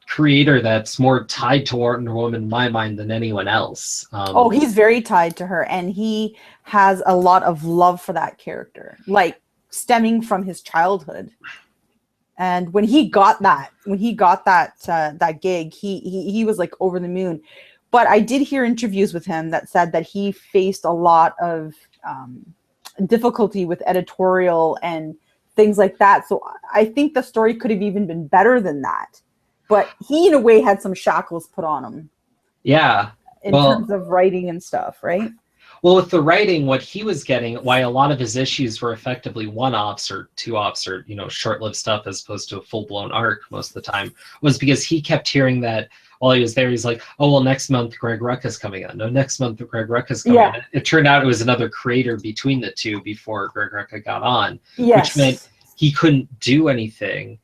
creator that's more tied to Wonder Woman in my mind than anyone else. He's very tied to her, and he has a lot of love for that character, like stemming from his childhood. And when he got that gig, he was like over the moon. But I did hear interviews with him that said that he faced a lot of difficulty with editorial and things like that. So I think the story could have even been better than that. But he, in a way, had some shackles put on him. Yeah. In terms of writing and stuff, right? Well, with the writing, what he was getting, why a lot of his issues were effectively one-offs or two-offs or, short-lived stuff as opposed to a full-blown arc most of the time, was because he kept hearing that while he was there. He's like, oh, well, next month Greg Rucka's coming on. No, next month Greg Rucka's coming on. It turned out it was another creator between the two before Greg Rucka got on, which meant he couldn't do anything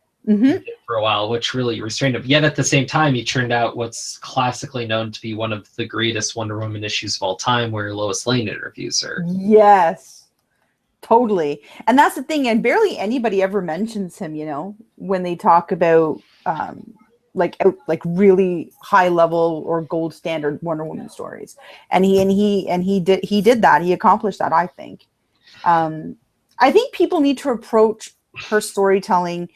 for a while, which really restrained him. Yet at the same time, he turned out what's classically known to be one of the greatest Wonder Woman issues of all time, where Lois Lane interviews her. Yes, totally. And that's the thing. And barely anybody ever mentions him, when they talk about like really high level or gold standard Wonder Woman stories. And he did that. He accomplished that, I think. I think people need to approach her storytelling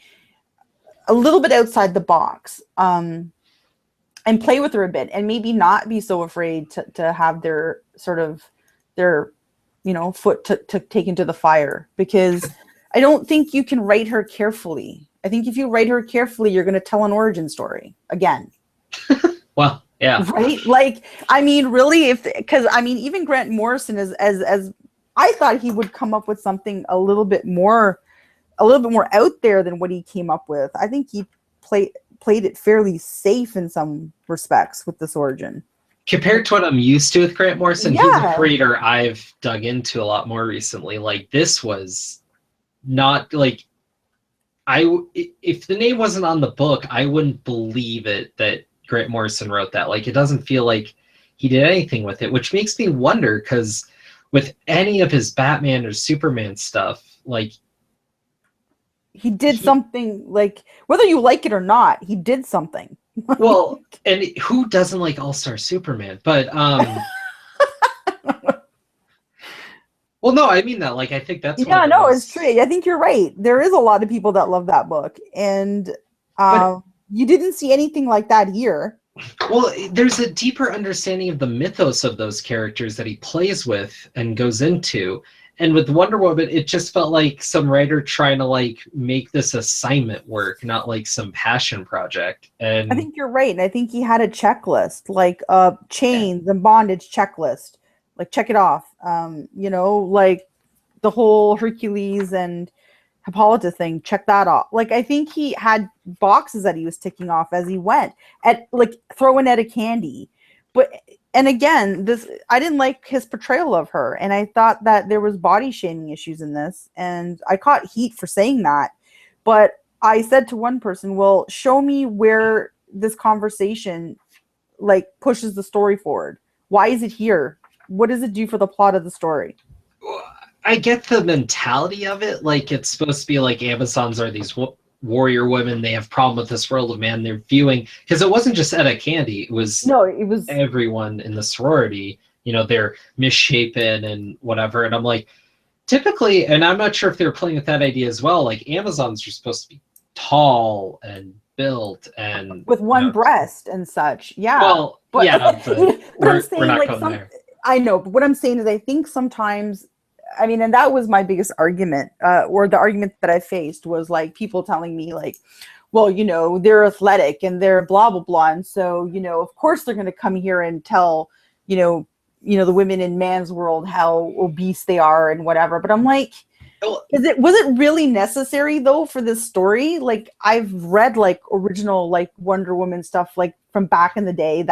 a little bit outside the box, and play with her a bit, and maybe not be so afraid to have their foot to take into the fire, because I don't think you can write her carefully. I think if you write her carefully, you're going to tell an origin story again. Well, yeah. Right? Like, I mean, really, because even Grant Morrison, as I thought he would come up with something a little bit more out there than what he came up with. I think he played it fairly safe in some respects with this origin. Compared to what I'm used to with Grant Morrison, he's a creator I've dug into a lot more recently. Like, this was not like, if the name wasn't on the book, I wouldn't believe it that Grant Morrison wrote that. Like, it doesn't feel like he did anything with it, which makes me wonder, because with any of his Batman or Superman stuff, like, he did something, like, whether you like it or not, he did something. Well, and who doesn't like All-Star Superman? But well, no, I mean that. Like, I think that's it's true. I think you're right. There is a lot of people that love that book, and you didn't see anything like that here. Well, there's a deeper understanding of the mythos of those characters that he plays with and goes into. And with Wonder Woman, it just felt like some writer trying to like make this assignment work, not like some passion project. I And think you're right. And I think he had a checklist, like yeah, chains and bondage checklist. Like check it off. You know, like the whole Hercules and Hippolyta thing, check that off. Like I think he had boxes that he was ticking off as he went, at like throwing at a candy. But and again, this I didn't like his portrayal of her, and I thought that there was body shaming issues in this, and I caught heat for saying that. But I said to one person, "Well, show me where this conversation like pushes the story forward. Why is it here? What does it do for the plot of the story?" I get the mentality of it. Like it's supposed to be like Amazons are these warrior women. They have problem with this world of man. They're viewing because it wasn't just Etta Candy. It was No, it was everyone in the sorority. You know, they're misshapen and whatever. And I'm like, typically, and I'm not sure if they were playing with that idea as well. Like Amazons are supposed to be tall and built and with one breast and such. Yeah. Well, but, yeah, but but I'm saying, we're not like, going there. I know, but what I'm saying is I think sometimes, I mean, and that was my biggest argument, or the argument that I faced was like people telling me like, well, you know, they're athletic and they're blah, blah, blah. And so, you know, of course they're going to come here and tell, the women in man's world how obese they are and whatever. But I'm like, was it really necessary though for this story? Like I've read like original like Wonder Woman stuff like from back in the day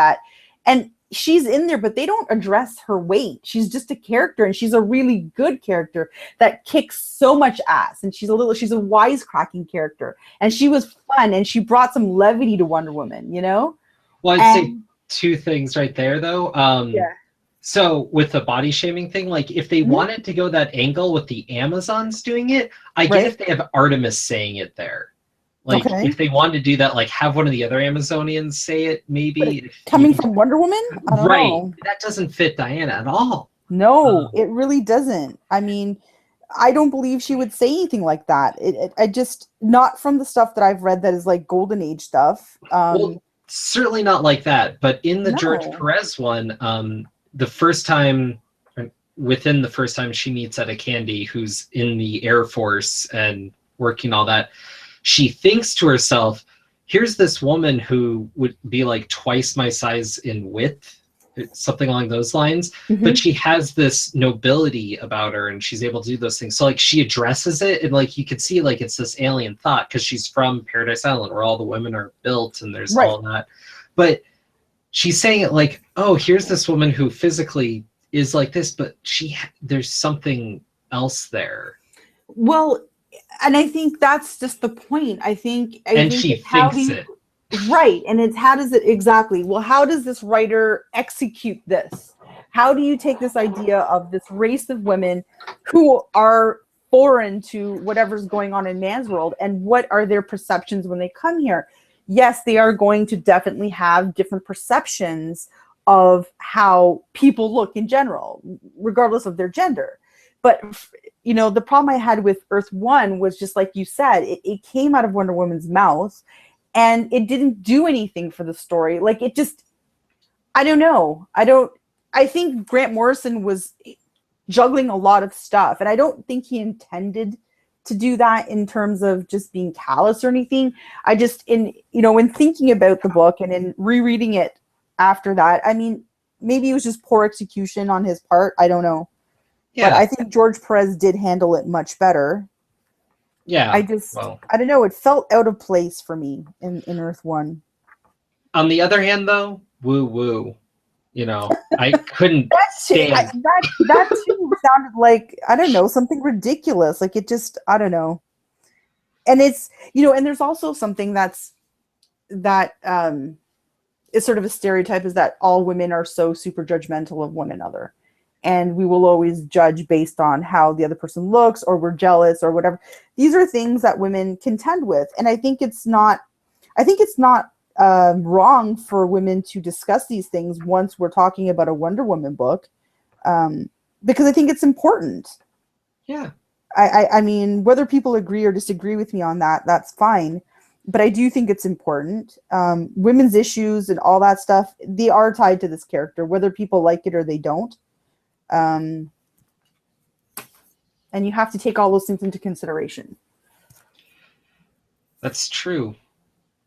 and she's in there, but they don't address her weight. She's just a character, and she's a really good character that kicks so much ass. And she's a wisecracking character, and she was fun, and she brought some levity to Wonder Woman, you know? Well, I'd say two things right there, though. Yeah. So with the body shaming thing, like if they wanted to go that angle with the Amazons doing it, I get if they have Artemis saying it there. Like if they wanted to do that, like have one of the other Amazonians say it, maybe coming from Wonder Woman, I don't know. That doesn't fit Diana at all. No, it really doesn't. I mean, I don't believe she would say anything like that. I just not from the stuff that I've read that is like Golden Age stuff. Well, certainly not like that. But in the George Perez one, the first time she meets Etta Candy, who's in the Air Force and working all that, she thinks to herself, here's this woman who would be like twice my size in width, something along those lines, but she has this nobility about her and she's able to do those things. So like she addresses it, and like you could see like it's this alien thought because she's from Paradise Island where all the women are built and there's all that. But she's saying it like, oh, here's this woman who physically is like this, but there's something else there. Well, and I think that's just the point. I think she thinks it. Right. And it's how does it exactly? Well, how does this writer execute this? How do you take this idea of this race of women who are foreign to whatever's going on in man's world, and what are their perceptions when they come here? Yes, they are going to definitely have different perceptions of how people look in general, regardless of their gender. But the problem I had with Earth 1 was just like you said, it came out of Wonder Woman's mouth, and it didn't do anything for the story. Like it just, I don't know. I think Grant Morrison was juggling a lot of stuff, and I don't think he intended to do that in terms of just being callous or anything. I just, in thinking about the book and in rereading it after that, I mean, maybe it was just poor execution on his part. I don't know. Yeah. But I think George Perez did handle it much better. Yeah. I don't know. It felt out of place for me in Earth 1. On the other hand, though, woo. I couldn't stand. That too sounded like, I don't know, something ridiculous. Like it just, I don't know. And it's, and there's also something that is sort of a stereotype, is that all women are so super judgmental of one another. And we will always judge based on how the other person looks, or we're jealous or whatever. These are things that women contend with. And I think it's not wrong for women to discuss these things once we're talking about a Wonder Woman book, because I think it's important. Yeah. I mean, whether people agree or disagree with me on that, that's fine. But I do think it's important. Women's issues and all that stuff, they are tied to this character, whether people like it or they don't. And you have to take all those things into consideration. That's true.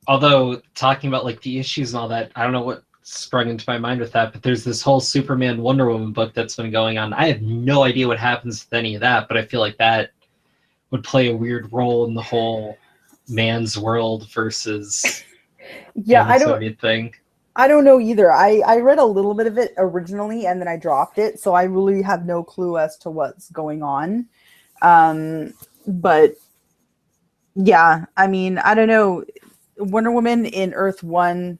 Although, talking about like the issues and all that, I don't know what sprung into my mind with that, but there's this whole Superman Wonder Woman book that's been going on. I have no idea what happens with any of that, but I feel like that would play a weird role in the whole man's world versus Amazonian thing. I don't know either. I read a little bit of it originally and then I dropped it, so I really have no clue as to what's going on. But yeah, I mean, I don't know. Wonder Woman in Earth 1,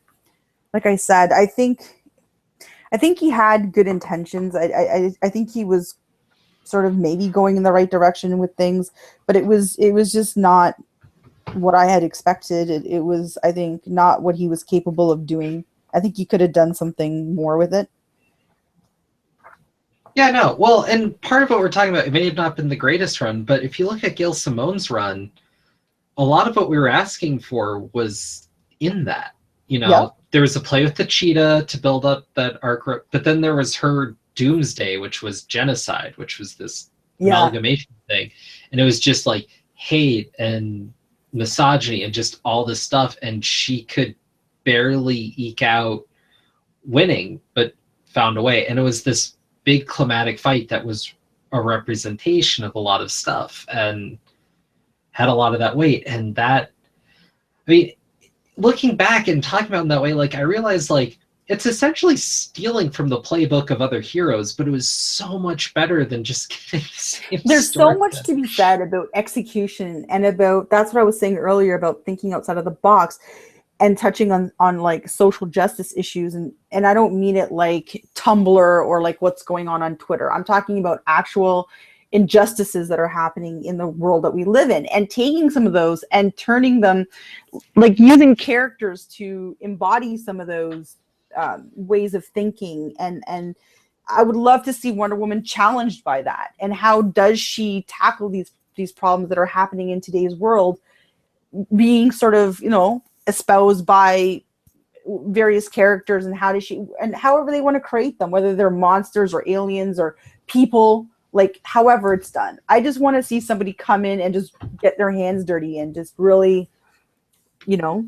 like I said, I think he had good intentions. I think he was sort of maybe going in the right direction with things, but it was just not what I had expected. It was, I think, not what he was capable of doing. I think he could have done something more with it. Yeah, no. Well, and part of what we're talking about, it may have not been the greatest run, but if you look at Gail Simone's run, a lot of what we were asking for was in that. You know, Yep. There was a play with the cheetah to build up that arc, but then there was her Doomsday, which was genocide, which was this amalgamation thing. And it was just like hate and misogyny and just all this stuff. And she could barely eke out winning, but found a way. And it was this big climatic fight that was a representation of a lot of stuff and had a lot of that weight. And that, I mean, looking back and talking about it in that way, like I realized like it's essentially stealing from the playbook of other heroes, but it was so much better than just getting the same There's story. so much to be said about execution and about, that's what I was saying earlier about thinking outside of the box and touching on like social justice issues. And I don't mean it like Tumblr or like what's going on Twitter. I'm talking about actual injustices that are happening in the world that we live in, and taking some of those and turning them, like using characters to embody some of those ways of thinking. And I would love to see Wonder Woman challenged by that. And how does she tackle these problems that are happening in today's world, being sort of, you know, espoused by various characters, and how does she, and however they want to create them, whether they're monsters or aliens or people, like however it's done. I just want to see somebody come in and just get their hands dirty and just really, you know,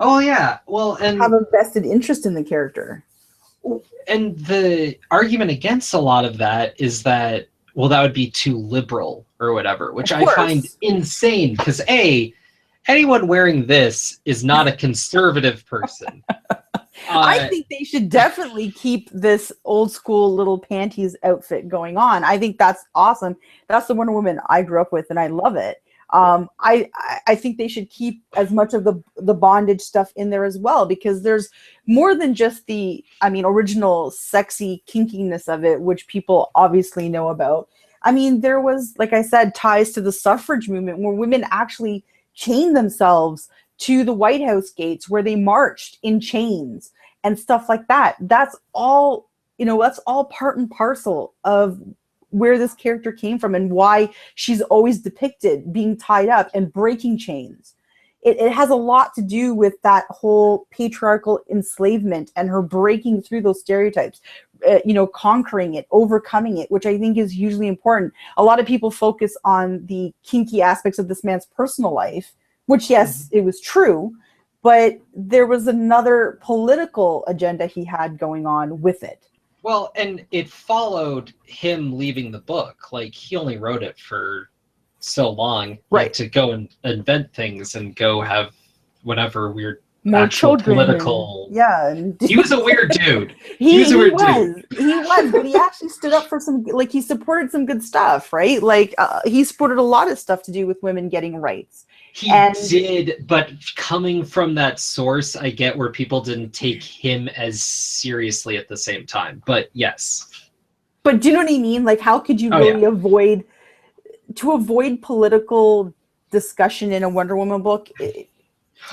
Oh yeah, well, and have a vested interest in the character. And the argument against a lot of that is that, well, that would be too liberal or whatever, which I find insane because anyone wearing this is not a conservative person. I think they should definitely keep this old school little panties outfit going on. I think that's awesome. That's the Wonder Woman I grew up with, and I love it. I think they should keep as much of the bondage stuff in there as well, because there's more than just the, I mean, original sexy kinkiness of it, which people obviously know about. I mean, there was, like I said, ties to the suffrage movement where women actually chained themselves to the White House gates, where they marched in chains and stuff like that. That's all, you know, that's all part and parcel of where this character came from and why she's always depicted being tied up and breaking chains. It has a lot to do with that whole patriarchal enslavement and her breaking through those stereotypes, you know, conquering it, overcoming it, which I think is hugely important. A lot of people focus on the kinky aspects of this man's personal life, which, yes, it was true, but there was another political agenda he had going on with it. Well, and it followed him leaving the book. Like, he only wrote it for so long, right, like, to go and invent things and go have whatever weird more actual children political. And he was a weird dude. He was, but he actually stood up for some, like, he supported some good stuff, right? Like, he supported a lot of stuff to do with women getting rights. He did, but coming from that source, I get where people didn't take him as seriously at the same time. But yes. But do you know what I mean? Like, how could you really avoid political discussion in a Wonder Woman book?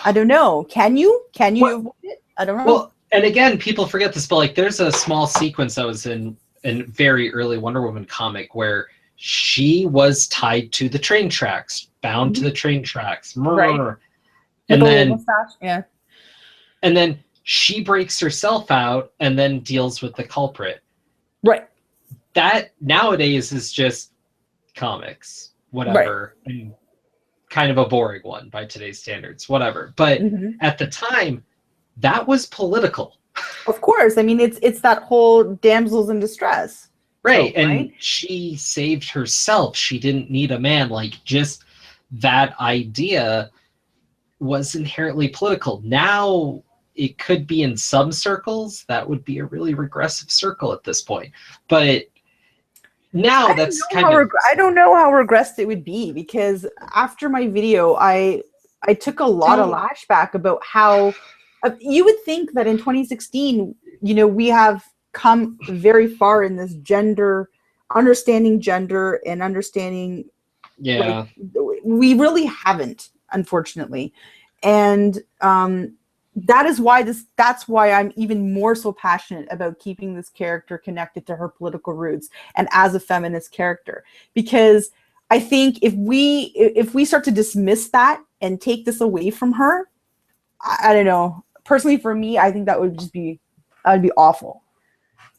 I don't know. Can you avoid it? I don't know. Well, and again, people forget this, but like, there's a small sequence that was in very early Wonder Woman comic where she was tied to the train tracks, bound to the train tracks. Right. And then, and then she breaks herself out and then deals with the culprit. Right. That nowadays is just comics, Right. whatever, and kind of a boring one by today's standards, whatever. But at the time, that was political. Of course. I mean, it's that whole damsels in distress. Right. trope, And right? she saved herself. She didn't need a man. Like, just that idea was inherently political. Now it could be in some circles. That would be a really regressive circle at this point. But now that's kind of... I don't know how regressed it would be, because after my video, I took a lot of lashback about how you would think that in 2016, we have come very far in this understanding gender and understanding. Yeah. Like, we really haven't, unfortunately. And that's why I'm even more so passionate about keeping this character connected to her political roots and as a feminist character, because I think if we start to dismiss that and take this away from her, I don't know. Personally, for me, I think that would be awful.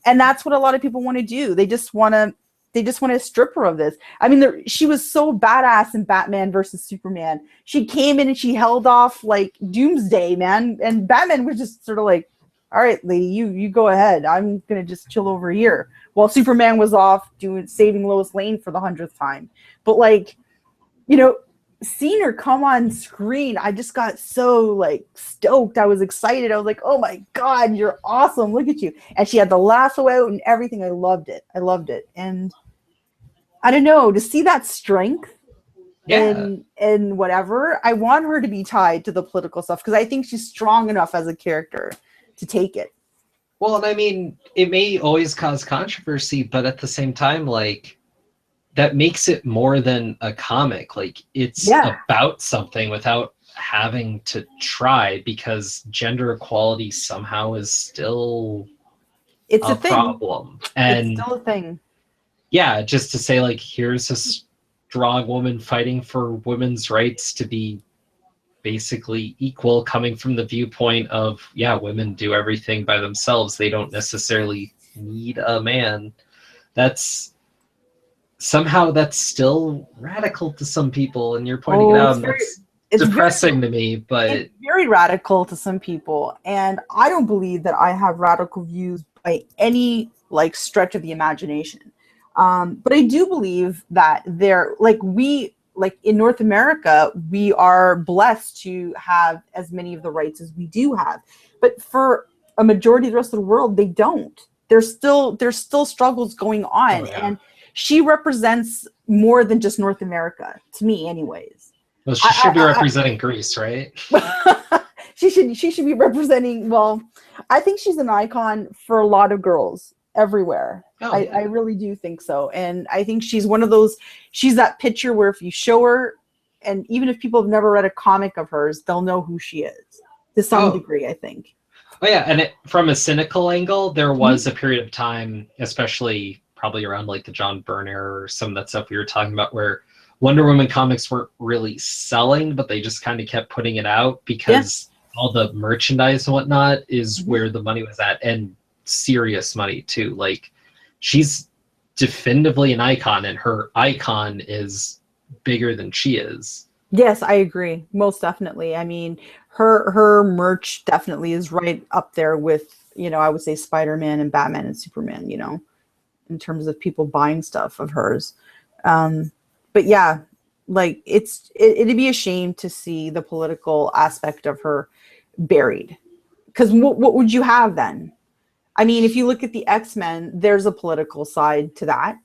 And that's what a lot of people want to do. They just want to strip her of this. I mean, she was so badass in Batman versus Superman. She came in and she held off like Doomsday, man. And Batman was just sort of like, all right, lady, you go ahead. I'm going to just chill over here. While Superman was off saving Lois Lane for the 100th time. But like, seeing her come on screen, I just got so like stoked. I was excited. I was like, oh my God, you're awesome. Look at you. And she had the lasso out and everything. I loved it. And I don't know, to see that strength in whatever, I want her to be tied to the political stuff, because I think she's strong enough as a character to take it. Well, and I mean, it may always cause controversy, but at the same time, like, that makes it more than a comic. Like, it's about something without having to try, because gender equality somehow is still a problem. And it's still a thing. Yeah, just to say, like, here's a strong woman fighting for women's rights to be basically equal, coming from the viewpoint of, women do everything by themselves. They don't necessarily need a man. Somehow that's still radical to some people, and you're pointing it out, and it's depressing to me. But it's very radical to some people, and I don't believe that I have radical views by any like stretch of the imagination. But I do believe that in North America, we are blessed to have as many of the rights as we do have. But for a majority of the rest of the world, they don't. There's still struggles going on, and she represents more than just North America, to me anyways. Well, she should be representing Greece, right? She should be representing, well, I think she's an icon for a lot of girls everywhere. I really do think so. And I think she's one of those, she's that picture where if you show her, and even if people have never read a comic of hers, they'll know who she is to some degree, I think. Oh yeah, and from a cynical angle, there was a period of time, especially probably around like the John Byrne era or some of that stuff we were talking about, where Wonder Woman comics weren't really selling, but they just kind of kept putting it out because all the merchandise and whatnot is where the money was at, and serious money too. Like, she's definitively an icon, and her icon is bigger than she is. Yes, I agree. Most definitely. I mean, her merch definitely is right up there with, I would say Spider-Man and Batman and Superman, in terms of people buying stuff of hers. But yeah, like it'd be a shame to see the political aspect of her buried, because what would you have then? I mean, if you look at the X-Men, there's a political side to that.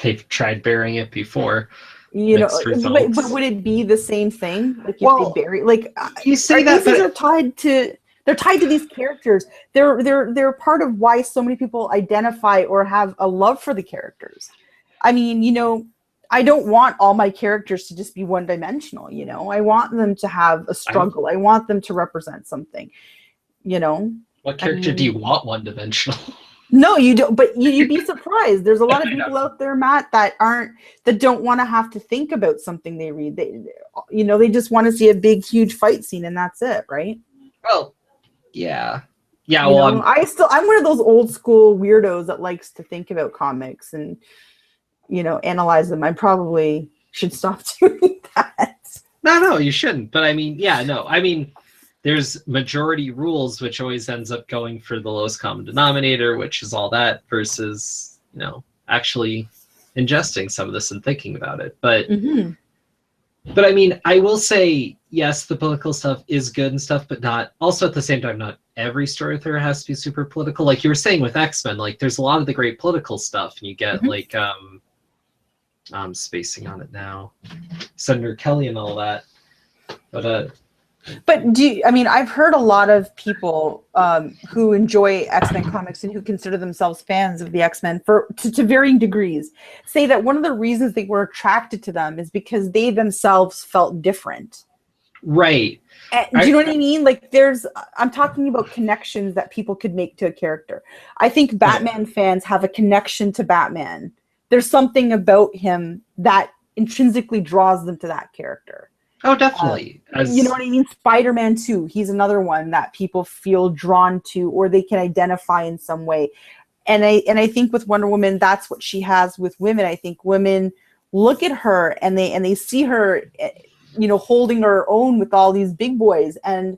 They've tried burying it before. But would it be the same thing? Like, if they bury, like, you say that, but they're tied to these characters. They're part of why so many people identify or have a love for the characters. I mean, I don't want all my characters to just be one-dimensional. I want them to have a struggle. I want them to represent something. What character do you want one-dimensional? No, you don't. But you'd be surprised. There's a lot of people out there, Matt, that don't want to have to think about something they read. They just want to see a big, huge fight scene, and that's it, right? Well, yeah. I'm one of those old school weirdos that likes to think about comics, and analyze them. I probably should stop doing that. No, you shouldn't. But I mean, yeah, no. I mean, there's majority rules, which always ends up going for the lowest common denominator, which is all that, versus, actually ingesting some of this and thinking about it. But but I mean, I will say, yes, the political stuff is good and stuff, but not also at the same time, not every story with her has to be super political. Like you were saying with X-Men, like there's a lot of the great political stuff, and you get like I'm spacing on it now, Senator Kelly and all that. But I've heard a lot of people who enjoy X-Men comics and who consider themselves fans of the X-Men to varying degrees say that one of the reasons they were attracted to them is because they themselves felt different. Right. Do you know what I mean? Like I'm talking about connections that people could make to a character. I think Batman fans have a connection to Batman. There's something about him that intrinsically draws them to that character. Oh, definitely. You know what I mean? Spider-Man 2, he's another one that people feel drawn to or they can identify in some way. And I think with Wonder Woman, that's what she has with women. I think women look at her and they see her, holding her own with all these big boys, and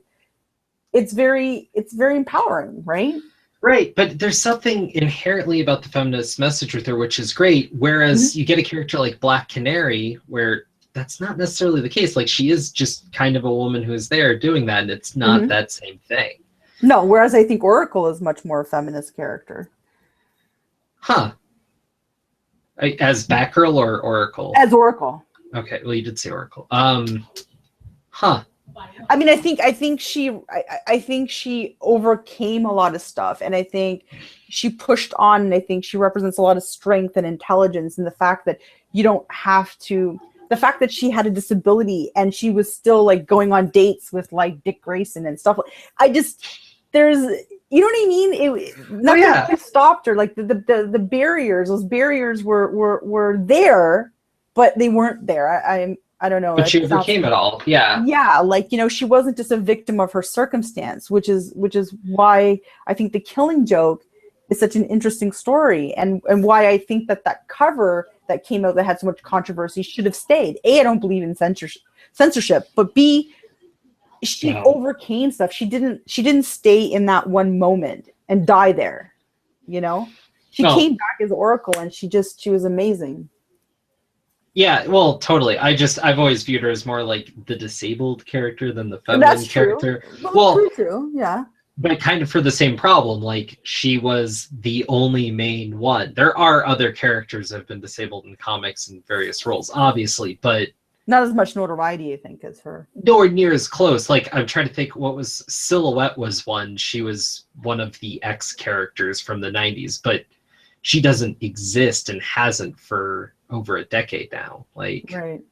it's very empowering, right? Right, but there's something inherently about the feminist message with her, which is great. Whereas you get a character like Black Canary, where that's not necessarily the case. Like she is just kind of a woman who is there doing that, and it's not that same thing. No, whereas I think Oracle is much more a feminist character. Huh. As Batgirl or Oracle? As Oracle. Okay, well you did say Oracle. Huh. I mean, I think she overcame a lot of stuff, and I think she pushed on, and I think she represents a lot of strength and intelligence, and the fact that you don't have to. The fact that she had a disability and she was still like going on dates with like Dick Grayson and stuff. There's, you know what I mean? Nothing stopped her. Like the barriers, those barriers were there, but they weren't there. I don't know. But she overcame it all. Yeah. Yeah. Like, she wasn't just a victim of her circumstance, which is why I think The Killing Joke is such an interesting story, and why I think that cover that came out that had so much controversy should have stayed. A, I don't believe in censorship, but B, she overcame stuff. She didn't stay in that one moment and die there. She came back as Oracle, and she was amazing. Yeah, well, totally. I've always viewed her as more like the disabled character than the feminine character. Well, true, yeah. But kind of for the same problem, like she was the only main one. There are other characters that have been disabled in comics in various roles, obviously, but not as much notoriety, I think, as her. Nowhere near as close. Like I'm trying to think, what was Silhouette was one. She was one of the X characters from the 90s, but she doesn't exist and hasn't for over a decade now. Like, right.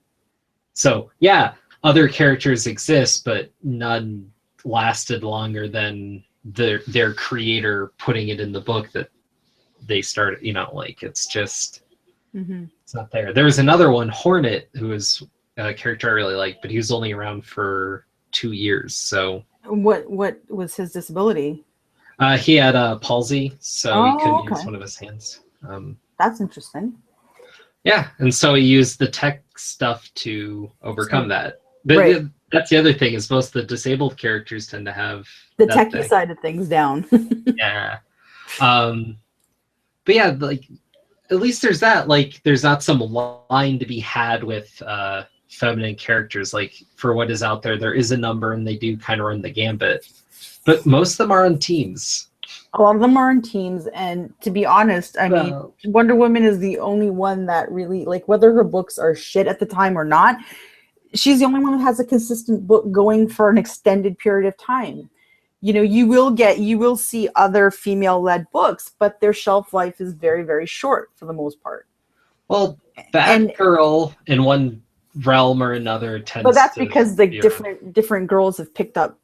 So yeah, other characters exist, but none lasted longer than their creator putting it in the book that they started. Like it's just it's not there. There was another one, Hornet, who was a character I really liked, but he was only around for 2 years. So what was his disability? He had palsy, so he couldn't use one of his hands. That's interesting. Yeah, and so he used the tech stuff to overcome that. But that's the other thing, is most of the disabled characters tend to have the techie side of things down. Yeah. But yeah, like at least there's that. Like there's not some line to be had with feminine characters. Like for what is out there is a number, and they do kind of run the gambit. But most of them are on teams. A lot of them are on teams, and to be honest, I mean, Wonder Woman is the only one that really, like, whether her books are shit at the time or not, she's the only one that has a consistent book going for an extended period of time. You will see other female-led books, but their shelf life is very, very short for the most part. Well, Batgirl in one realm or another tends. But that's because the different girls have picked up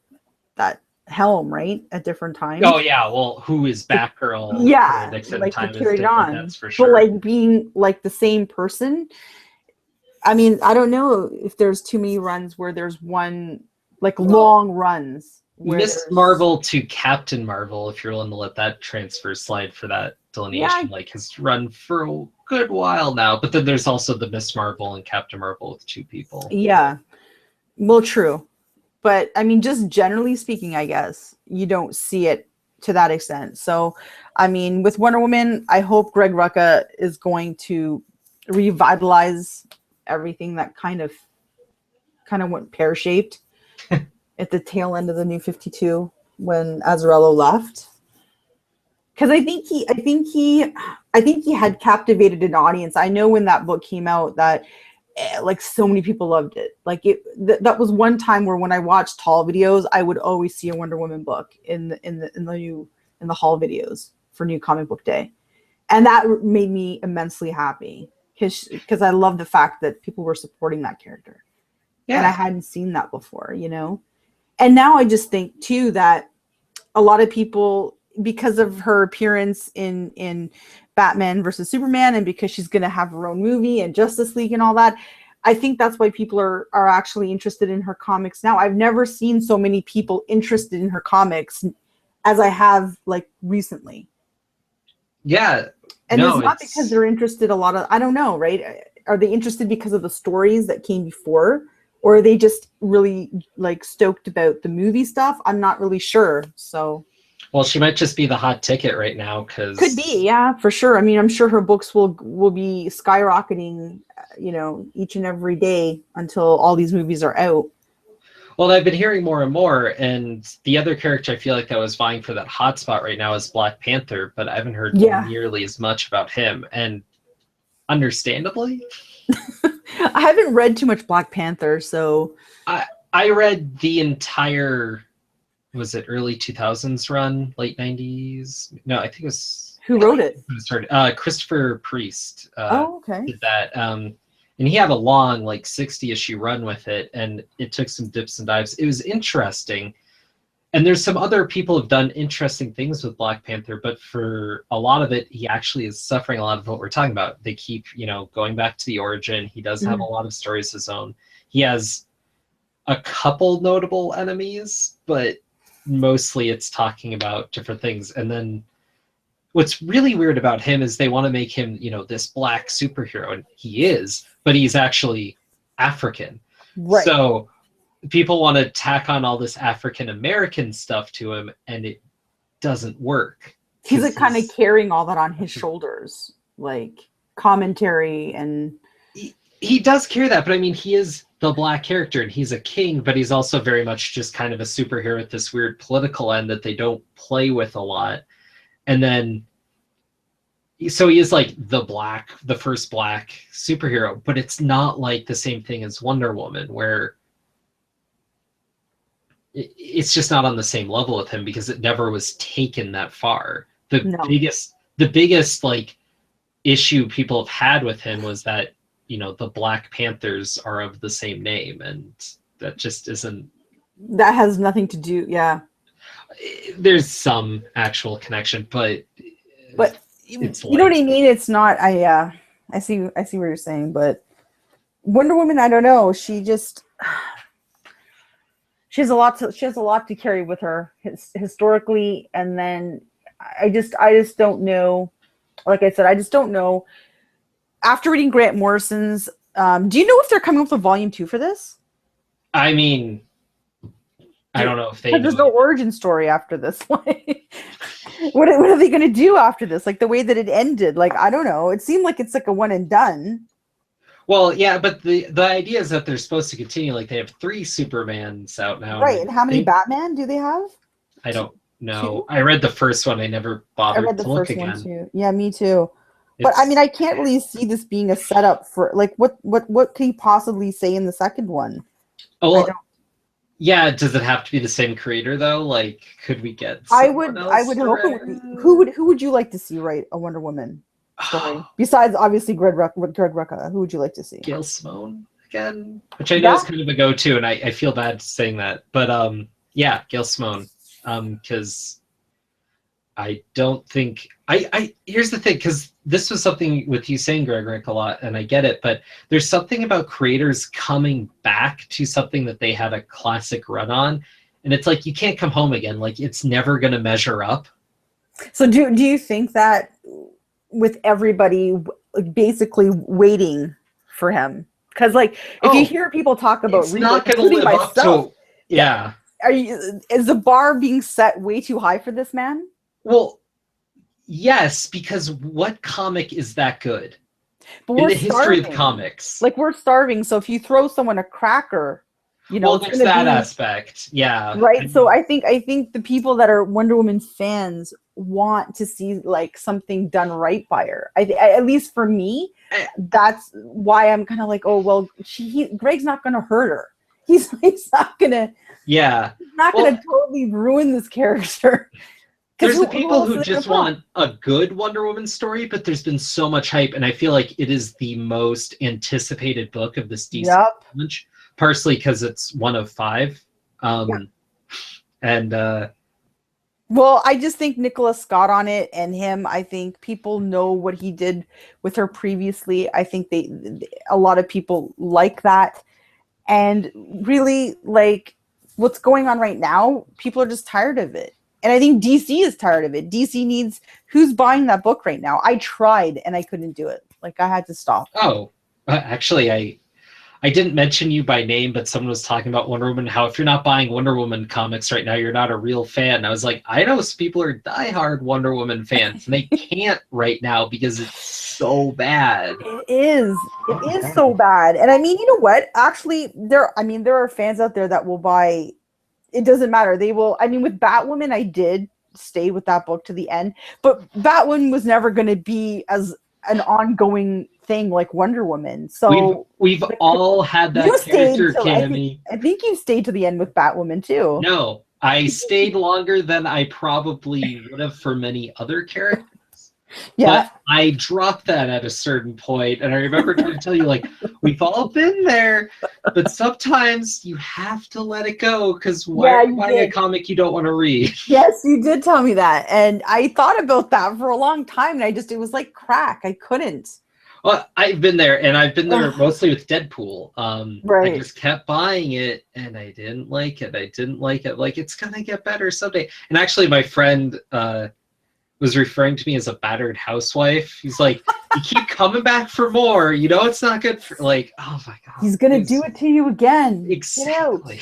that helm, right, at different times. Oh yeah, well, who is Batgirl? Yeah, like time carried it on. That's for sure. But like being like the same person, I mean, I don't know if there's too many runs where there's one, like, long runs. Miss Marvel to Captain Marvel, if you're willing to let that transfer slide for that delineation, like has run for good while now. But then there's also the Miss Marvel and Captain Marvel with 2 people. Yeah. Well, true. But I mean, just generally speaking, I guess you don't see it to that extent. So, I mean, with Wonder Woman, I hope Greg Rucka is going to revitalize everything that kind of went pear-shaped at the tail end of the New 52 when Azzarello left. Because I think he had captivated an audience. I know when that book came out that like so many people loved it. Like that was one time where when I watched haul videos, I would always see a Wonder Woman book in the haul videos for New Comic Book Day, and that made me immensely happy because I love the fact that people were supporting that character, and I hadn't seen that before, you know. And now I just think too that a lot of people, because of her appearance in Batman versus Superman, and because she's going to have her own movie and Justice League and all that, I think that's why people are actually interested in her comics now. I've never seen so many people interested in her comics as I have like recently. Yeah. And it's not because they're interested I don't know, right? Are they interested because of the stories that came before? Or are they just really like stoked about the movie stuff? I'm not really sure. So, well, she might just be the hot ticket right now because could be, yeah, for sure. I mean, I'm sure her books will be skyrocketing, you know, each and every day until all these movies are out. Well, I've been hearing more and more, and the other character I feel like that was vying for that hot spot right now is Black Panther, but I haven't heard nearly as much about him, and understandably. I haven't read too much Black Panther, so I read the entire, was it early 2000s run, late 90s? No, I think it was. Who wrote it? Christopher Priest. Okay. Did that. And he had a long, like 60-issue run with it, and it took some dips and dives. It was interesting. And there's some other people who've done interesting things with Black Panther, but for a lot of it, he actually is suffering a lot of what we're talking about. They keep, you know, going back to the origin. He does have a lot of stories of his own. He has a couple notable enemies, but mostly it's talking about different things. And then what's really weird about him is they want to make him, you know, this black superhero, and he is, but he's actually African. Right. So people want to tack on all this African American stuff to him, and it doesn't work. He's like kind of carrying all that on his shoulders, like commentary, and he does carry that, but I mean, he is the black character, and he's a king, but he's also very much just kind of a superhero at this weird political end that they don't play with a lot. And then, so he is like the first black superhero, but it's not like the same thing as Wonder Woman, where it's just not on the same level with him because it never was taken that far. The biggest like issue people have had with him was that, you know, the Black Panthers are of the same name, and that just isn't. That has nothing to do. Yeah. There's some actual connection, but it's you know what I mean? It's not. I see what you're saying, but Wonder Woman, I don't know. She has a lot to carry with her historically, and then I just don't know. Like I said, I just don't know. After reading Grant Morrison's, do you know if they're coming up with volume 2 for this? I mean, I don't know if they. There's no origin story after this. What are they going to do after this? Like the way that it ended. Like I don't know. It seemed like it's like a one and done. Well, yeah, but the idea is that they're supposed to continue. Like they have 3 Supermans out now. Right, and how many Batman do they have? I don't know. 2? I read the first one. I never bothered to look again. One too. Yeah, me too. But I mean, I can't really see this being a setup for like what can you possibly say in the second one? Oh, yeah. Does it have to be the same creator though? Like, could we get? I would hope it would be. Who would you like to see write a Wonder Woman story besides obviously Greg Rucka? Who would you like to see? Gail Simone again, which I know is kind of a go-to, and I feel bad saying that, but yeah, Gail Simone, because. I don't think here's the thing, because this was something with you saying Greg Rucka a lot, and I get it, but there's something about creators coming back to something that they had a classic run on, and it's like you can't come home again. Like it's never going to measure up. So do you think that with everybody like, basically waiting for him. Because like if you hear people talk about it's not going to including live myself, up to, yeah. Is the bar being set way too high for this man? Well, yes, because what comic is that good But in we're the history of starving. comics? Like, we're starving. So if you throw someone a cracker, you know, Well, it's there's going to that be aspect, yeah. right. So I think the people that are Wonder Woman fans want to see like something done right by her. At least for me, that's why I'm kind of like, oh well, Greg's not going to hurt her. He's not going to. Yeah. He's not going to totally ruin this character. There's the people who just want a good Wonder Woman story, but there's been so much hype, and I feel like it is the most anticipated book of this DC launch, partially because it's one of 5. And well, I just think Nicholas Scott on it, and him, I think people know what he did with her previously. I think a lot of people like that. And really, like, what's going on right now, people are just tired of it. And I think DC is tired of it. DC needs, who's buying that book right now? I tried and I couldn't do it. Like, I had to stop. Oh, actually, I didn't mention you by name, but someone was talking about Wonder Woman, how if you're not buying Wonder Woman comics right now, you're not a real fan. And I was like, I know some people are diehard Wonder Woman fans, and they can't right now because it's so bad. It is. It is so bad. And I mean, you know what? Actually, there are fans out there that will buy. It doesn't matter. They will. I mean, with Batwoman, I did stay with that book to the end, but Batwoman was never going to be as an ongoing thing like Wonder Woman. So we've all had that character, Cammy. I think you stayed to the end with Batwoman too. No, I stayed longer than I probably would have for many other characters. Yeah. But I dropped that at a certain point, and I remember trying to tell you, like, we've all been there, but sometimes you have to let it go, because why are you buying a comic you don't want to read? Yes, you did tell me that, and I thought about that for a long time, and it was like crack. I couldn't. Well, I've been there, and I've been there mostly with Deadpool. Right. I just kept buying it, and I didn't like it. Like, it's going to get better someday. And actually, my friend was referring to me as a battered housewife. He's like, you keep coming back for more. You know it's not good for, like, oh my God. He's going to do it to you again. Exactly.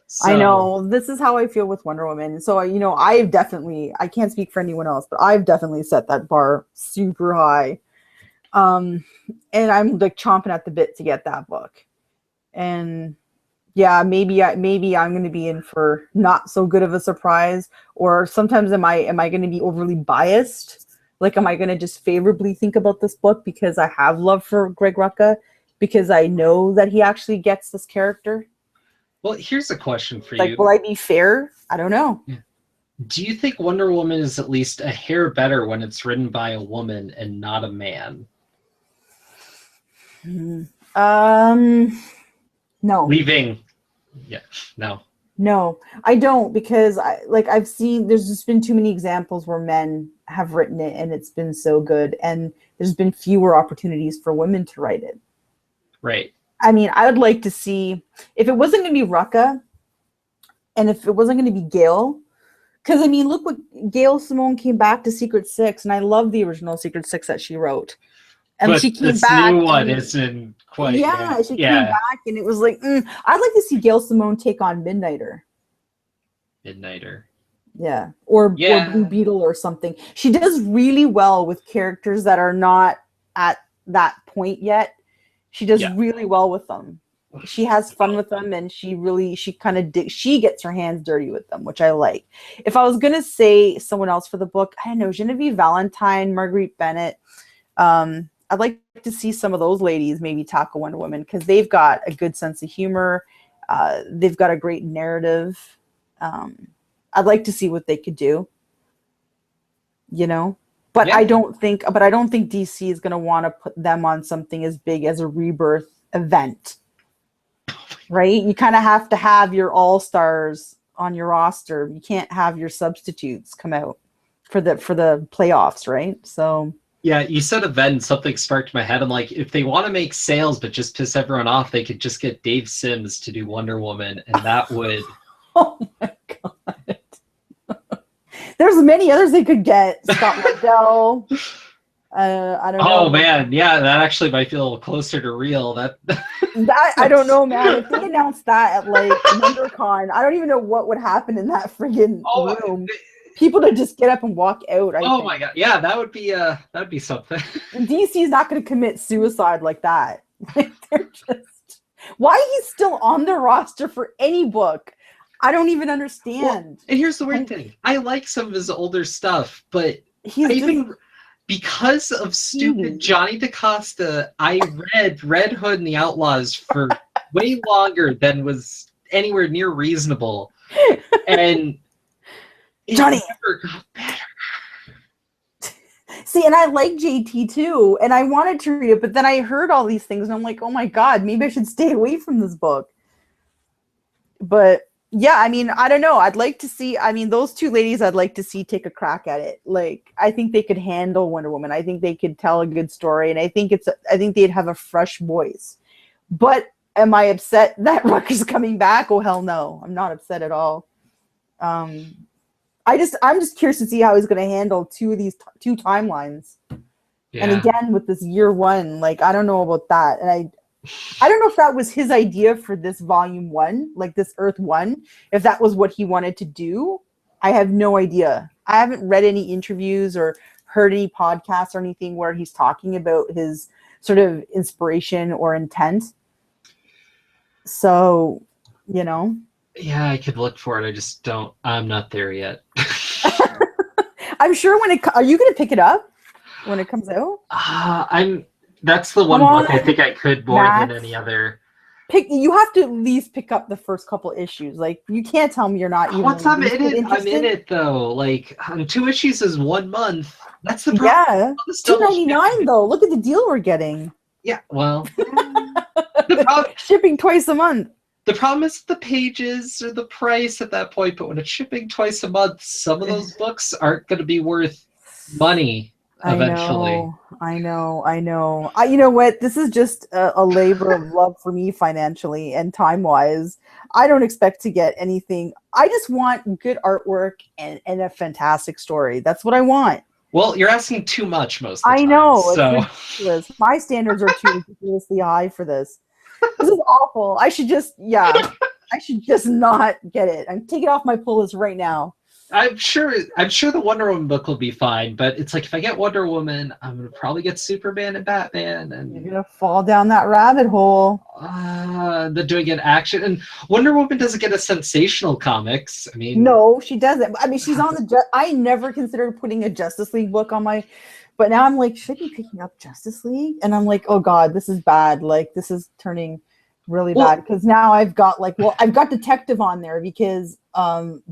So, I know. This is how I feel with Wonder Woman. So, you know, I can't speak for anyone else, but I've definitely set that bar super high. And I'm like chomping at the bit to get that book. And yeah, maybe I'm going to be in for not so good of a surprise, or sometimes am I going to be overly biased? Like, am I going to just favorably think about this book because I have love for Greg Rucka, because I know that he actually gets this character? Well, here's a question for you. Like, will I be fair? I don't know. Yeah. Do you think Wonder Woman is at least a hair better when it's written by a woman and not a man? No. Leaving. Yeah, no. No, I don't, because I've seen, there's just been too many examples where men have written it and it's been so good, and there's been fewer opportunities for women to write it. Right. I mean, I would like to see, if it wasn't going to be Rucka, and if it wasn't going to be Gail, because I mean, look what Gail Simone came back to Secret Six, and I love the original Secret Six that she wrote. And but she came this back. New one isn't quite. Yeah, she came back, and it was like, I'd like to see Gail Simone take on Midnighter. Yeah, or Blue Beetle or something. She does really well with characters that are not at that point yet. She does really well with them. She has fun with them, and she gets her hands dirty with them, which I like. If I was gonna say someone else for the book, I don't know, Genevieve Valentine, Marguerite Bennett. I'd like to see some of those ladies maybe tackle Wonder Woman, because they've got a good sense of humor. They've got a great narrative. I'd like to see what they could do, you know, but I don't think DC is going to want to put them on something as big as a Rebirth event, right? You kind of have to have your all-stars on your roster. You can't have your substitutes come out for the playoffs, right? So. Yeah, you said event, something sparked my head. I'm like, if they want to make sales but just piss everyone off, they could just get Dave Sims to do Wonder Woman, and that would... Oh my God. There's many others they could get. Scott Lobdell. I don't know. Oh man, yeah, that actually might feel closer to real. That I don't know, man. If they announced that at like WonderCon, I don't even know what would happen in that friggin' oh, room. People would just get up and walk out. I oh think. my god, yeah, that'd be something. DC's not going to commit suicide like that. Like, they're just why he's still on the roster for any book. I don't even understand. Well, and here's the weird thing: I like some of his older stuff, but He's even because of stupid Johnny DaCosta, I read Red Hood and the Outlaws for way longer than was anywhere near reasonable, and it Johnny never got better. See, and I like JT too, and I wanted to read it, but then I heard all these things, and I'm like, oh my god, maybe I should stay away from this book. But yeah, I mean, I don't know. I'd like to see. I mean, those two ladies, I'd like to see take a crack at it. Like, I think they could handle Wonder Woman. I think they could tell a good story, and I think they'd have a fresh voice. But am I upset that Rucker's coming back? Oh hell no, I'm not upset at all. I'm just curious to see how he's going to handle two of these two timelines. Yeah. And again, with this year one, like, I don't know about that. And I don't know if that was his idea for this volume 1, like this Earth 1, if that was what he wanted to do. I have no idea. I haven't read any interviews or heard any podcasts or anything where he's talking about his sort of inspiration or intent. So, you know. Yeah, I could look for it. I just don't. I'm not there yet. I'm sure are you going to pick it up when it comes out? That's the one book I think I could more than any other. You have to at least pick up the first couple issues. Like, you can't tell me you're not even. Once I'm in it, I'm in it though. Like, 2 issues is 1 month. That's the Yeah, problem. $2.99 though. Look at the deal we're getting. Yeah, well, shipping twice a month. The problem is the pages or the price at that point, but when it's shipping twice a month, some of those books aren't going to be worth money eventually. I know. You know what? This is just a labor of love for me financially and time-wise. I don't expect to get anything. I just want good artwork and a fantastic story. That's what I want. Well, you're asking too much most of the time. I know. So. It's ridiculous. My standards are too ridiculously high for this. This is awful. I should just not get it. I'm taking off my pull list right now. I'm sure the Wonder Woman book will be fine, but it's like if I get Wonder Woman, I'm gonna probably get Superman and Batman, and you're gonna fall down that rabbit hole. They're doing an action, and Wonder Woman doesn't get a sensational comics. I mean, no, she doesn't. I mean, she's on the. I never considered putting a Justice League book on my. But now I'm like, should I be picking up Justice League? And I'm like, oh God, this is bad. Like, this is turning really bad. Because now I've got I've got Detective on there because Batwoman,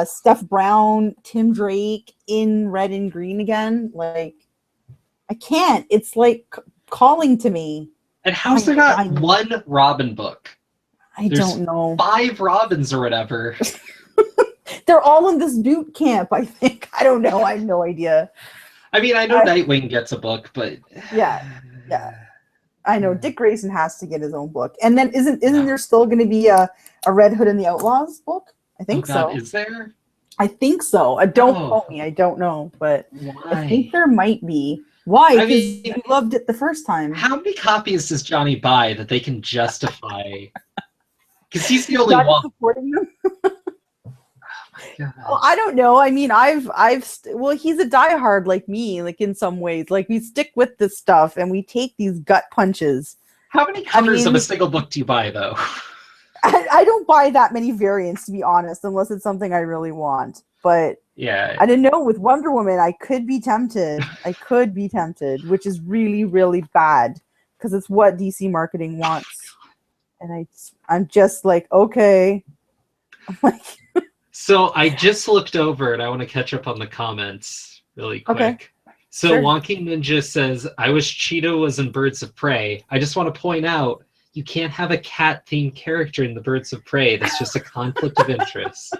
Steph Brown, Tim Drake in red and green again. Like, I can't. It's like calling to me. And how's there not one Robin book? There's don't know. 5 Robins or whatever. They're all in this boot camp, I think. I don't know. I have no idea. I mean, I know Nightwing gets a book, but yeah. I know Dick Grayson has to get his own book. And then isn't there still going to be a Red Hood and the Outlaws book? I think so. Is there? I think so. Don't quote me. I don't know, but why? I think there might be. Why? Because you loved it the first time. How many copies does Johnny buy that they can justify? Because he's the only one supporting them. Well, I don't know. I mean, he's a diehard like me, like in some ways. Like, we stick with this stuff and we take these gut punches. How many covers of a single book do you buy, though? I don't buy that many variants, to be honest, unless it's something I really want. But yeah, I didn't know. With Wonder Woman, I could be tempted. Which is really, really bad because it's what DC marketing wants. And I'm just like, okay. I'm like. So I just looked over, and I want to catch up on the comments really quick. Okay. So sure. Wonky Ninja says, I wish Cheetah was in Birds of Prey. I just want to point out, you can't have a cat-themed character in the Birds of Prey. That's just a conflict of interest.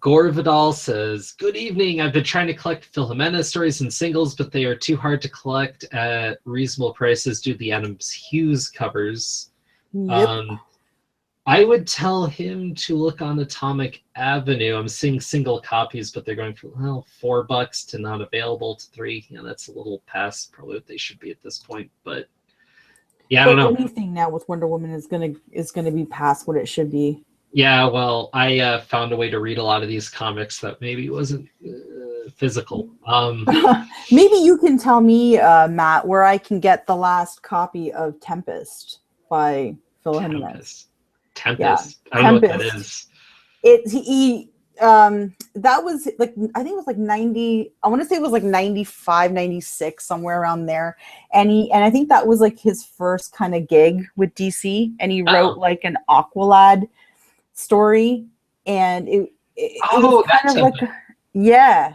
Gore Vidal says, good evening. I've been trying to collect Philomena stories and singles, but they are too hard to collect at reasonable prices due to the Adams Hughes covers. Yep. I would tell him to look on Atomic Avenue. I'm seeing single copies, but they're going for $4 to not available to 3. Yeah, that's a little past probably what they should be at this point. But yeah, I don't know. Anything now with Wonder Woman is gonna be past what it should be. Yeah, well, I found a way to read a lot of these comics that maybe wasn't physical. Maybe you can tell me, Matt, where I can get the last copy of Tempest by Phil Jimenez. Tempest. Yeah, I don't know what that is. That was like, I think it was like 90, I want to say it was like 95, 96, somewhere around there. And I think that was like his first kind of gig with DC. And he wrote like an Aqualad story. And it was kind of like, yeah.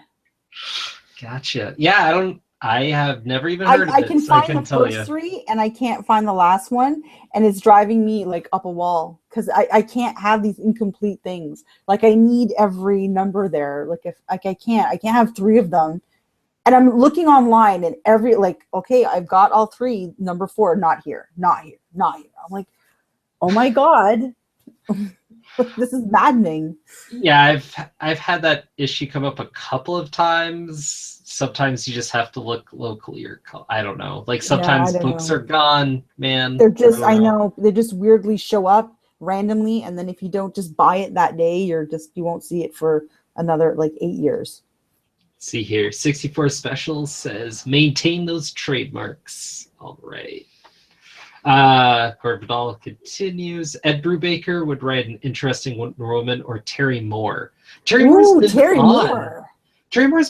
Gotcha. Yeah, I have never even heard of it. I can find the first 3 and I can't find the last one, and it's driving me like up a wall because I can't have these incomplete things. Like I need every number there. Like if I can't have 3 of them, and I'm looking online and okay, I've got all 3. Number 4, not here, not here, not here. I'm like, oh my god. This is maddening. Yeah, I've had that issue come up a couple of times. Sometimes you just have to look locally, or I don't know. Like sometimes books are gone, man. They're just I know they just weirdly show up randomly, and then if you don't just buy it that day, you won't see it for another like 8 years. Let's see here, 64 Specials says maintain those trademarks. All right. Corbinal continues. Ed Brubaker would write an interesting Wonder Woman, or Terry Moore. Terry Moore's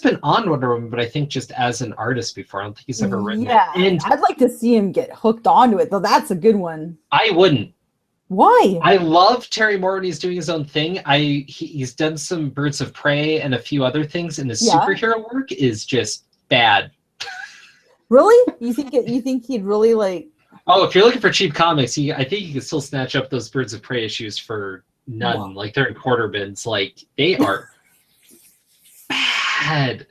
been on Wonder Woman, but I think just as an artist before. I don't think he's ever written it. And I'd like to see him get hooked onto it, though. That's a good one. I wouldn't. Why? I love Terry Moore when he's doing his own thing. He's done some Birds of Prey and a few other things, and his superhero work is just bad. Really? You think he'd really like? Oh, if you're looking for cheap comics, I think you can still snatch up those Birds of Prey issues for none. Wow. Like they're in quarter bins. Like they are bad.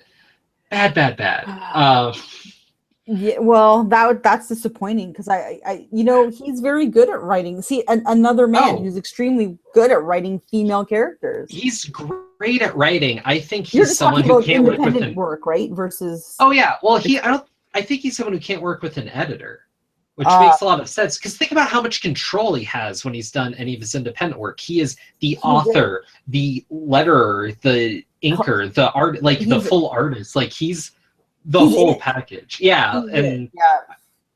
Yeah, well, that's disappointing because I he's very good at writing. See, another man who's extremely good at writing female characters. He's great at writing. I think he's someone who can't work with work, right? Versus. Oh yeah, well I think he's someone who can't work with an editor. Which makes a lot of sense, because think about how much control he has when he's done any of his independent work. He is the author, the letterer, the inker, the art, like the full artist. Like he's the whole package. Yeah,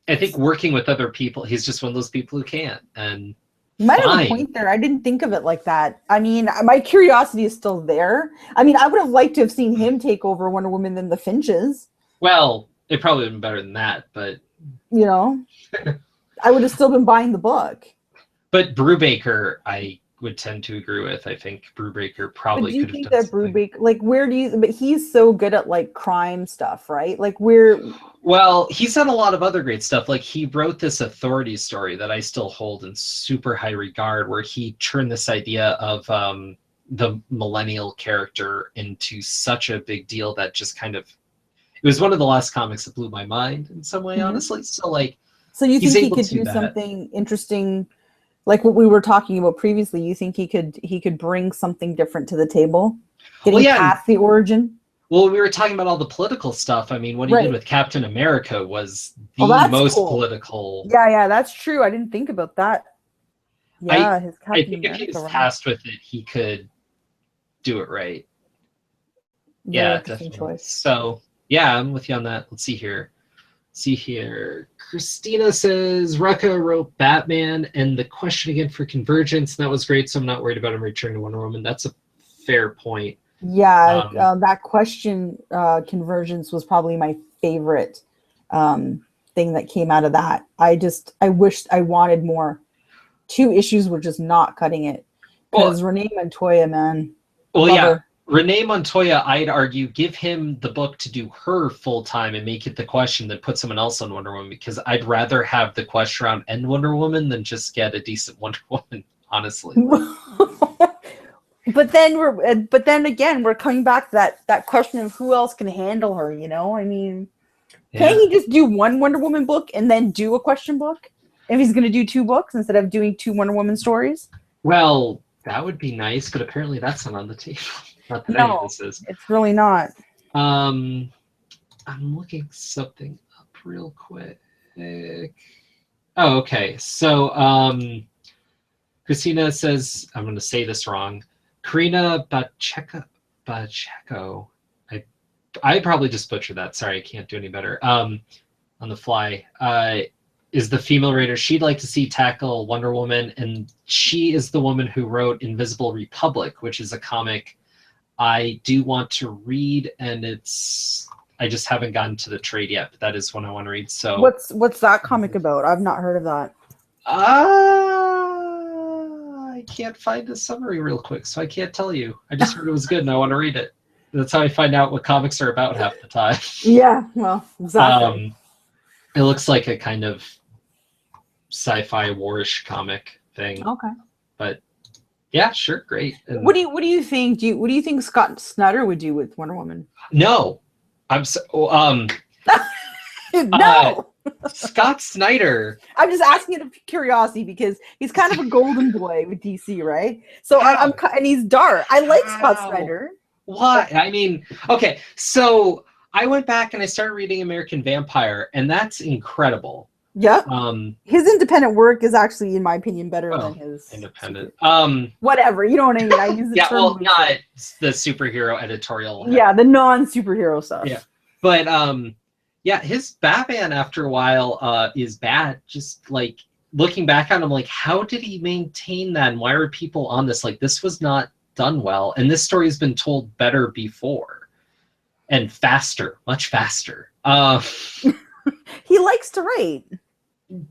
I think working with other people, he's just one of those people who can't. And you might have a point there. I didn't think of it like that. I mean, my curiosity is still there. I mean, I would have liked to have seen him take over Wonder Woman than the Finches. Well, it probably would have been better than that, but I would have still been buying the book. But Brubaker, I would tend to agree with. I think Brubaker probably could have done something. Brubaker, like, but he's so good at like crime stuff, right? Like well, he's done a lot of other great stuff. Like he wrote this Authority story that I still hold in super high regard, where he turned this idea of the millennial character into such a big deal that just kind of, it was one of the last comics that blew my mind in some way, honestly. So you think he could do something interesting, like what we were talking about previously? You think he could bring something different to the table, getting past the origin? Well, we were talking about all the political stuff. I mean, what he did with Captain America was the most political. Yeah, that's true. I didn't think about that. Yeah, his Captain I think if he was tasked with it, he could do it right. Yeah, definitely. Choice. So, yeah, I'm with you on that. Let's see here. Christina says Rucka wrote Batman and the question again for Convergence. And that was great, so I'm not worried about him returning to Wonder Woman. That's a fair point. Yeah, that question, Convergence, was probably my favorite thing that came out of that. I wished I wanted more. 2 issues were just not cutting it. Because Renee Montoya, man. Well, yeah. Renee Montoya, I'd argue, give him the book to do her full time and make it the question than put someone else on Wonder Woman, because I'd rather have the question around end Wonder Woman than just get a decent Wonder Woman, honestly. But then again, we're coming back to that question of who else can handle her, I mean, can't he just do one Wonder Woman book and then do a question book? If he's going to do 2 books instead of doing 2 Wonder Woman stories? Well, that would be nice, but apparently that's not on the table. Not that any of No, this is. it's really not. I'm looking something up real quick. Oh, okay. So, Christina says, I'm going to say this wrong. Karina Pacheco. I probably just butchered that. Sorry, I can't do any better. On the fly. Is the female writer she'd like to see tackle Wonder Woman, and she is the woman who wrote Invisible Republic, which is a comic I do want to read, and I just haven't gotten to the trade yet, but that is one I want to read. So What's that comic about? I've not heard of that. I can't find the summary real quick, so I can't tell you. I just heard it was good and I want to read it. That's how I find out what comics are about half the time. Yeah, well, exactly. It looks like a kind of sci-fi warish comic thing. Okay. But yeah, sure, great. And what do you think? What do you think Scott Snyder would do with Wonder Woman? No, I'm no. Scott Snyder. I'm just asking it of curiosity because he's kind of a golden boy with DC, right? So I'm and he's dark. I like Scott Snyder. Why? I mean, okay, so I went back and I started reading American Vampire, and that's incredible. Yeah. His independent work is actually, in my opinion, better than his independent. Whatever, you know what I mean? I use the yeah, term well, not the superhero editorial. Yeah, the non-superhero stuff. Yeah, but yeah, his Batman after a while is bad. Just like looking back on him, like how did he maintain that? And why are people on this? Like this was not done well, and this story has been told better before and faster, much faster. He likes to write.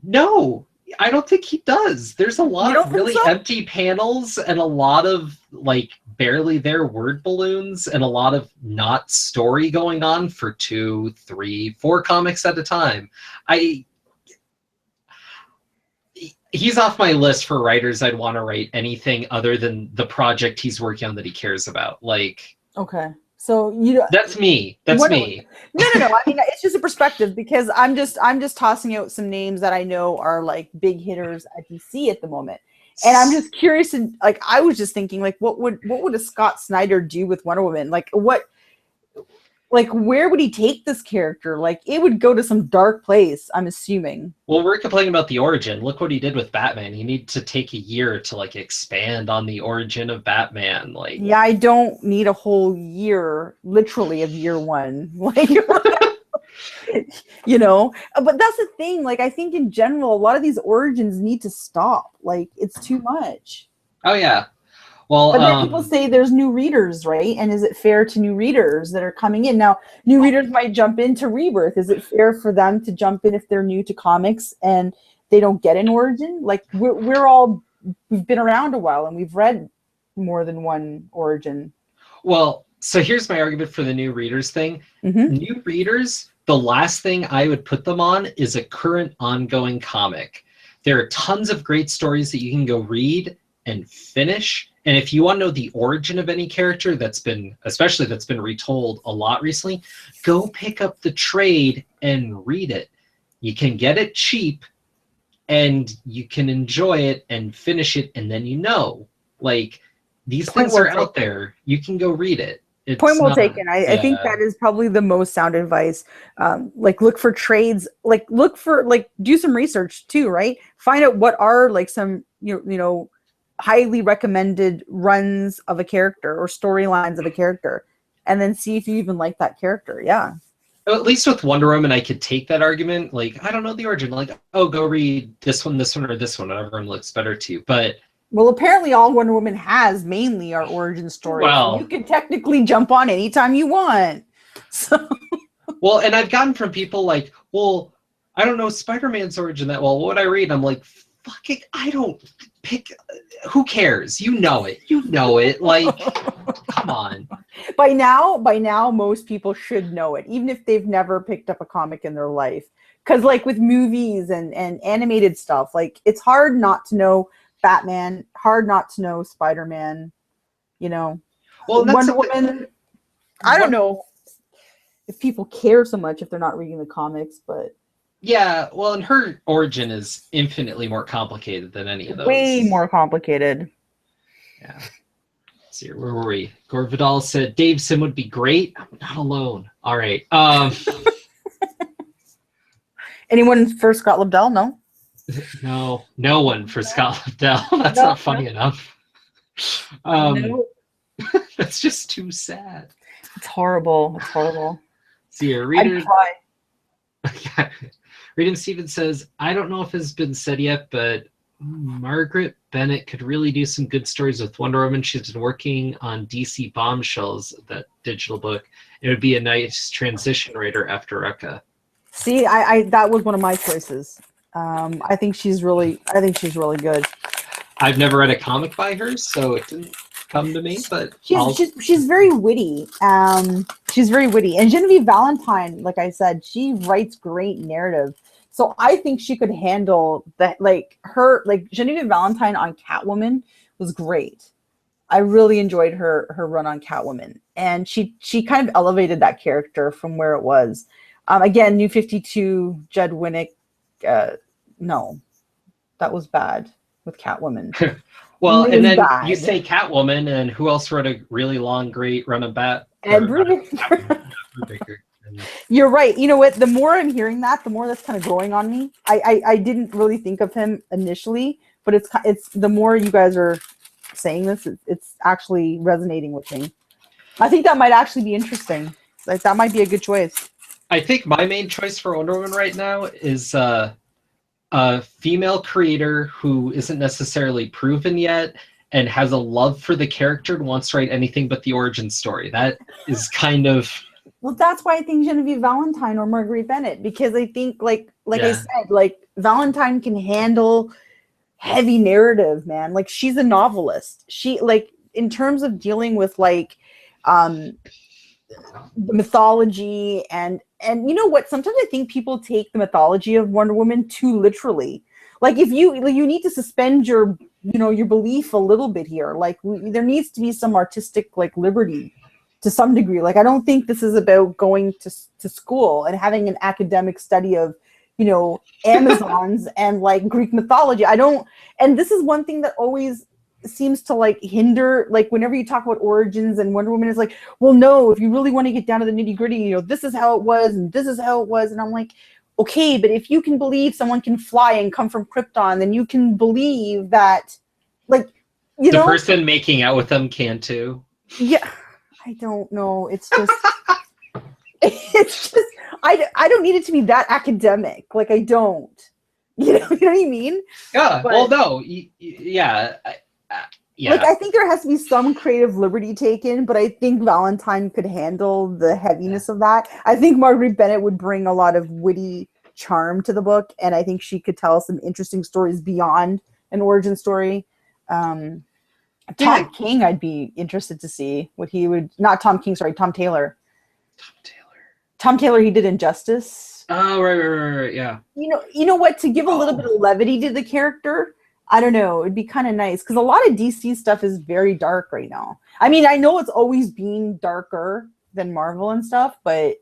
No, I don't think he does. There's a lot of really empty panels and a lot of like barely there word balloons and a lot of not story going on for 2, 3, 4 comics at a time. He's off my list for writers I'd want to write anything other than the project he's working on that he cares about. Like, okay. So that's me. That's me. No. I mean, it's just a perspective because I'm just tossing out some names that I know are like big hitters at DC at the moment, and I'm just curious. And like, I was just thinking, like, what would a Scott Snyder do with Wonder Woman? Like, where would he take this character? Like, it would go to some dark place, I'm assuming. Well, we're complaining about the origin. Look what he did with Batman. You need to take a year to like expand on the origin of Batman. Like, yeah, I don't need a whole year, literally of year one. Like, you know, but that's the thing. Like, I think in general, a lot of these origins need to stop. Like, it's too much. Oh yeah. Well, but then people say there's new readers, right? And is it fair to new readers that are coming in? Now, new readers might jump into Rebirth. Is it fair for them to jump in if they're new to comics and they don't get an origin? Like, we've been around a while and we've read more than one origin. Well, so here's my argument for the new readers thing. Mm-hmm. New readers, the last thing I would put them on is a current ongoing comic. There are tons of great stories that you can go read and finish. And if you want to know the origin of any character that's been retold a lot recently, go pick up the trade and read it. You can get it cheap and you can enjoy it and finish it. And then, like, these things are out there. You can go read it. Point well taken. I think that is probably the most sound advice. Like, look for trades, do some research too, right? Find out what are like some, highly recommended runs of a character or storylines of a character, and then see if you even like that character. Yeah. At least with Wonder Woman, I could take that argument. Like, I don't know the origin. Like, oh, go read this one, or this one. Whatever one looks better to you. But well, apparently all Wonder Woman has mainly are origin stories. Well, you can technically jump on anytime you want. So. Well, and I've gotten from people like, well, I don't know Spider-Man's origin that well. What would I read? I'm like, fuck it, I don't pick. Who cares? You know it. Like, come on. By now, most people should know it, even if they've never picked up a comic in their life. Because, like, with movies and animated stuff, like, it's hard not to know Batman, hard not to know Spider-Man. Well, Wonder Woman. I don't know if people care so much if they're not reading the comics, but. Yeah, well, and her origin is infinitely more complicated than any of those. Way more complicated. Yeah. Let's see, where were we? Gore Vidal said Dave Sim would be great. I'm not alone. All right. Anyone for Scott Lobdell? No. No, no one for Scott Lobdell. That's No, not funny enough. no. That's just too sad. It's horrible. It's horrible. See, a reader. Reader1717 says, I don't know if it's been said yet, but Margaret Bennett could really do some good stories with Wonder Woman. She's been working on DC Bombshells, that digital book. It would be a nice transition writer after Rekka. See, I that was one of my choices. I think she's really good. I've never read a comic by her, so it didn't come to me, but she's very witty. She's very witty. And Genevieve Valentine, like I said, she writes great narrative. So I think she could handle that. Like Genevieve Valentine on Catwoman was great. I really enjoyed her run on Catwoman, and she kind of elevated that character from where it was. Again, New 52, Judd Winnick. No, that was bad with Catwoman. Well, and then you say Catwoman, and who else wrote a really long, great run of Bat? And Brubaker. You're right. You know what? The more I'm hearing that, the more that's kind of growing on me. I didn't really think of him initially, but it's the more you guys are saying this, it's actually resonating with me. I think that might actually be interesting. Like that might be a good choice. I think my main choice for Wonder Woman right now is a female creator who isn't necessarily proven yet and has a love for the character and wants to write anything but the origin story. That is kind of... Well, that's why I think Genevieve Valentine or Marguerite Bennett, because I think like I said, like Valentine can handle heavy narrative, man. Like she's a novelist. She like in terms of dealing with like the mythology and you know what? Sometimes I think people take the mythology of Wonder Woman too literally. Like if you need to suspend your your belief a little bit here. Like there needs to be some artistic like liberty to some degree. Like I don't think this is about going to school and having an academic study of Amazons and like Greek mythology. And this is one thing that always seems to like hinder, like whenever you talk about origins and Wonder Woman is like, well, no, if you really want to get down to the nitty gritty, this is how it was and this is how it was. And I'm like, okay, but if you can believe someone can fly and come from Krypton, then you can believe that, like, the person making out with them can too. Yeah, I don't know. It's just, I don't need it to be that academic. Like I don't, you know what I mean? Yeah. But, well, no, yeah. Yeah. Like I think there has to be some creative liberty taken, but I think Valentine could handle the heaviness of that. I think Marguerite Bennett would bring a lot of witty charm to the book, and I think she could tell some interesting stories beyond an origin story. Tom King, I'd be interested to see what he would. Not Tom King, sorry, Tom Taylor. Tom Taylor, he did Injustice. Oh, right, yeah. You know what? To give a little bit of levity to the character. I don't know. It'd be kind of nice because a lot of DC stuff is very dark right now. I mean, I know it's always been darker than Marvel and stuff, but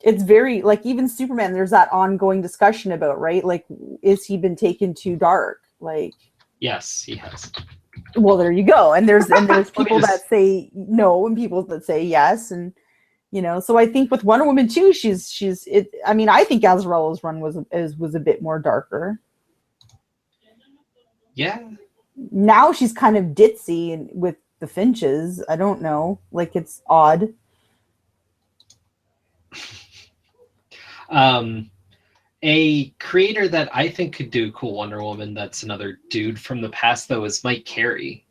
it's very like even Superman. There's that ongoing discussion about like, is he been taken too dark? Like, yes, he has. Well, there you go. And there's people that say no and people that say yes, and So I think with Wonder Woman too, she's it. I mean, I think Azarella's run was a bit more darker. Yeah. Now she's kind of ditzy and with the Finches. I don't know. Like it's odd. A creator that I think could do cool Wonder Woman that's another dude from the past though is Mike Carey.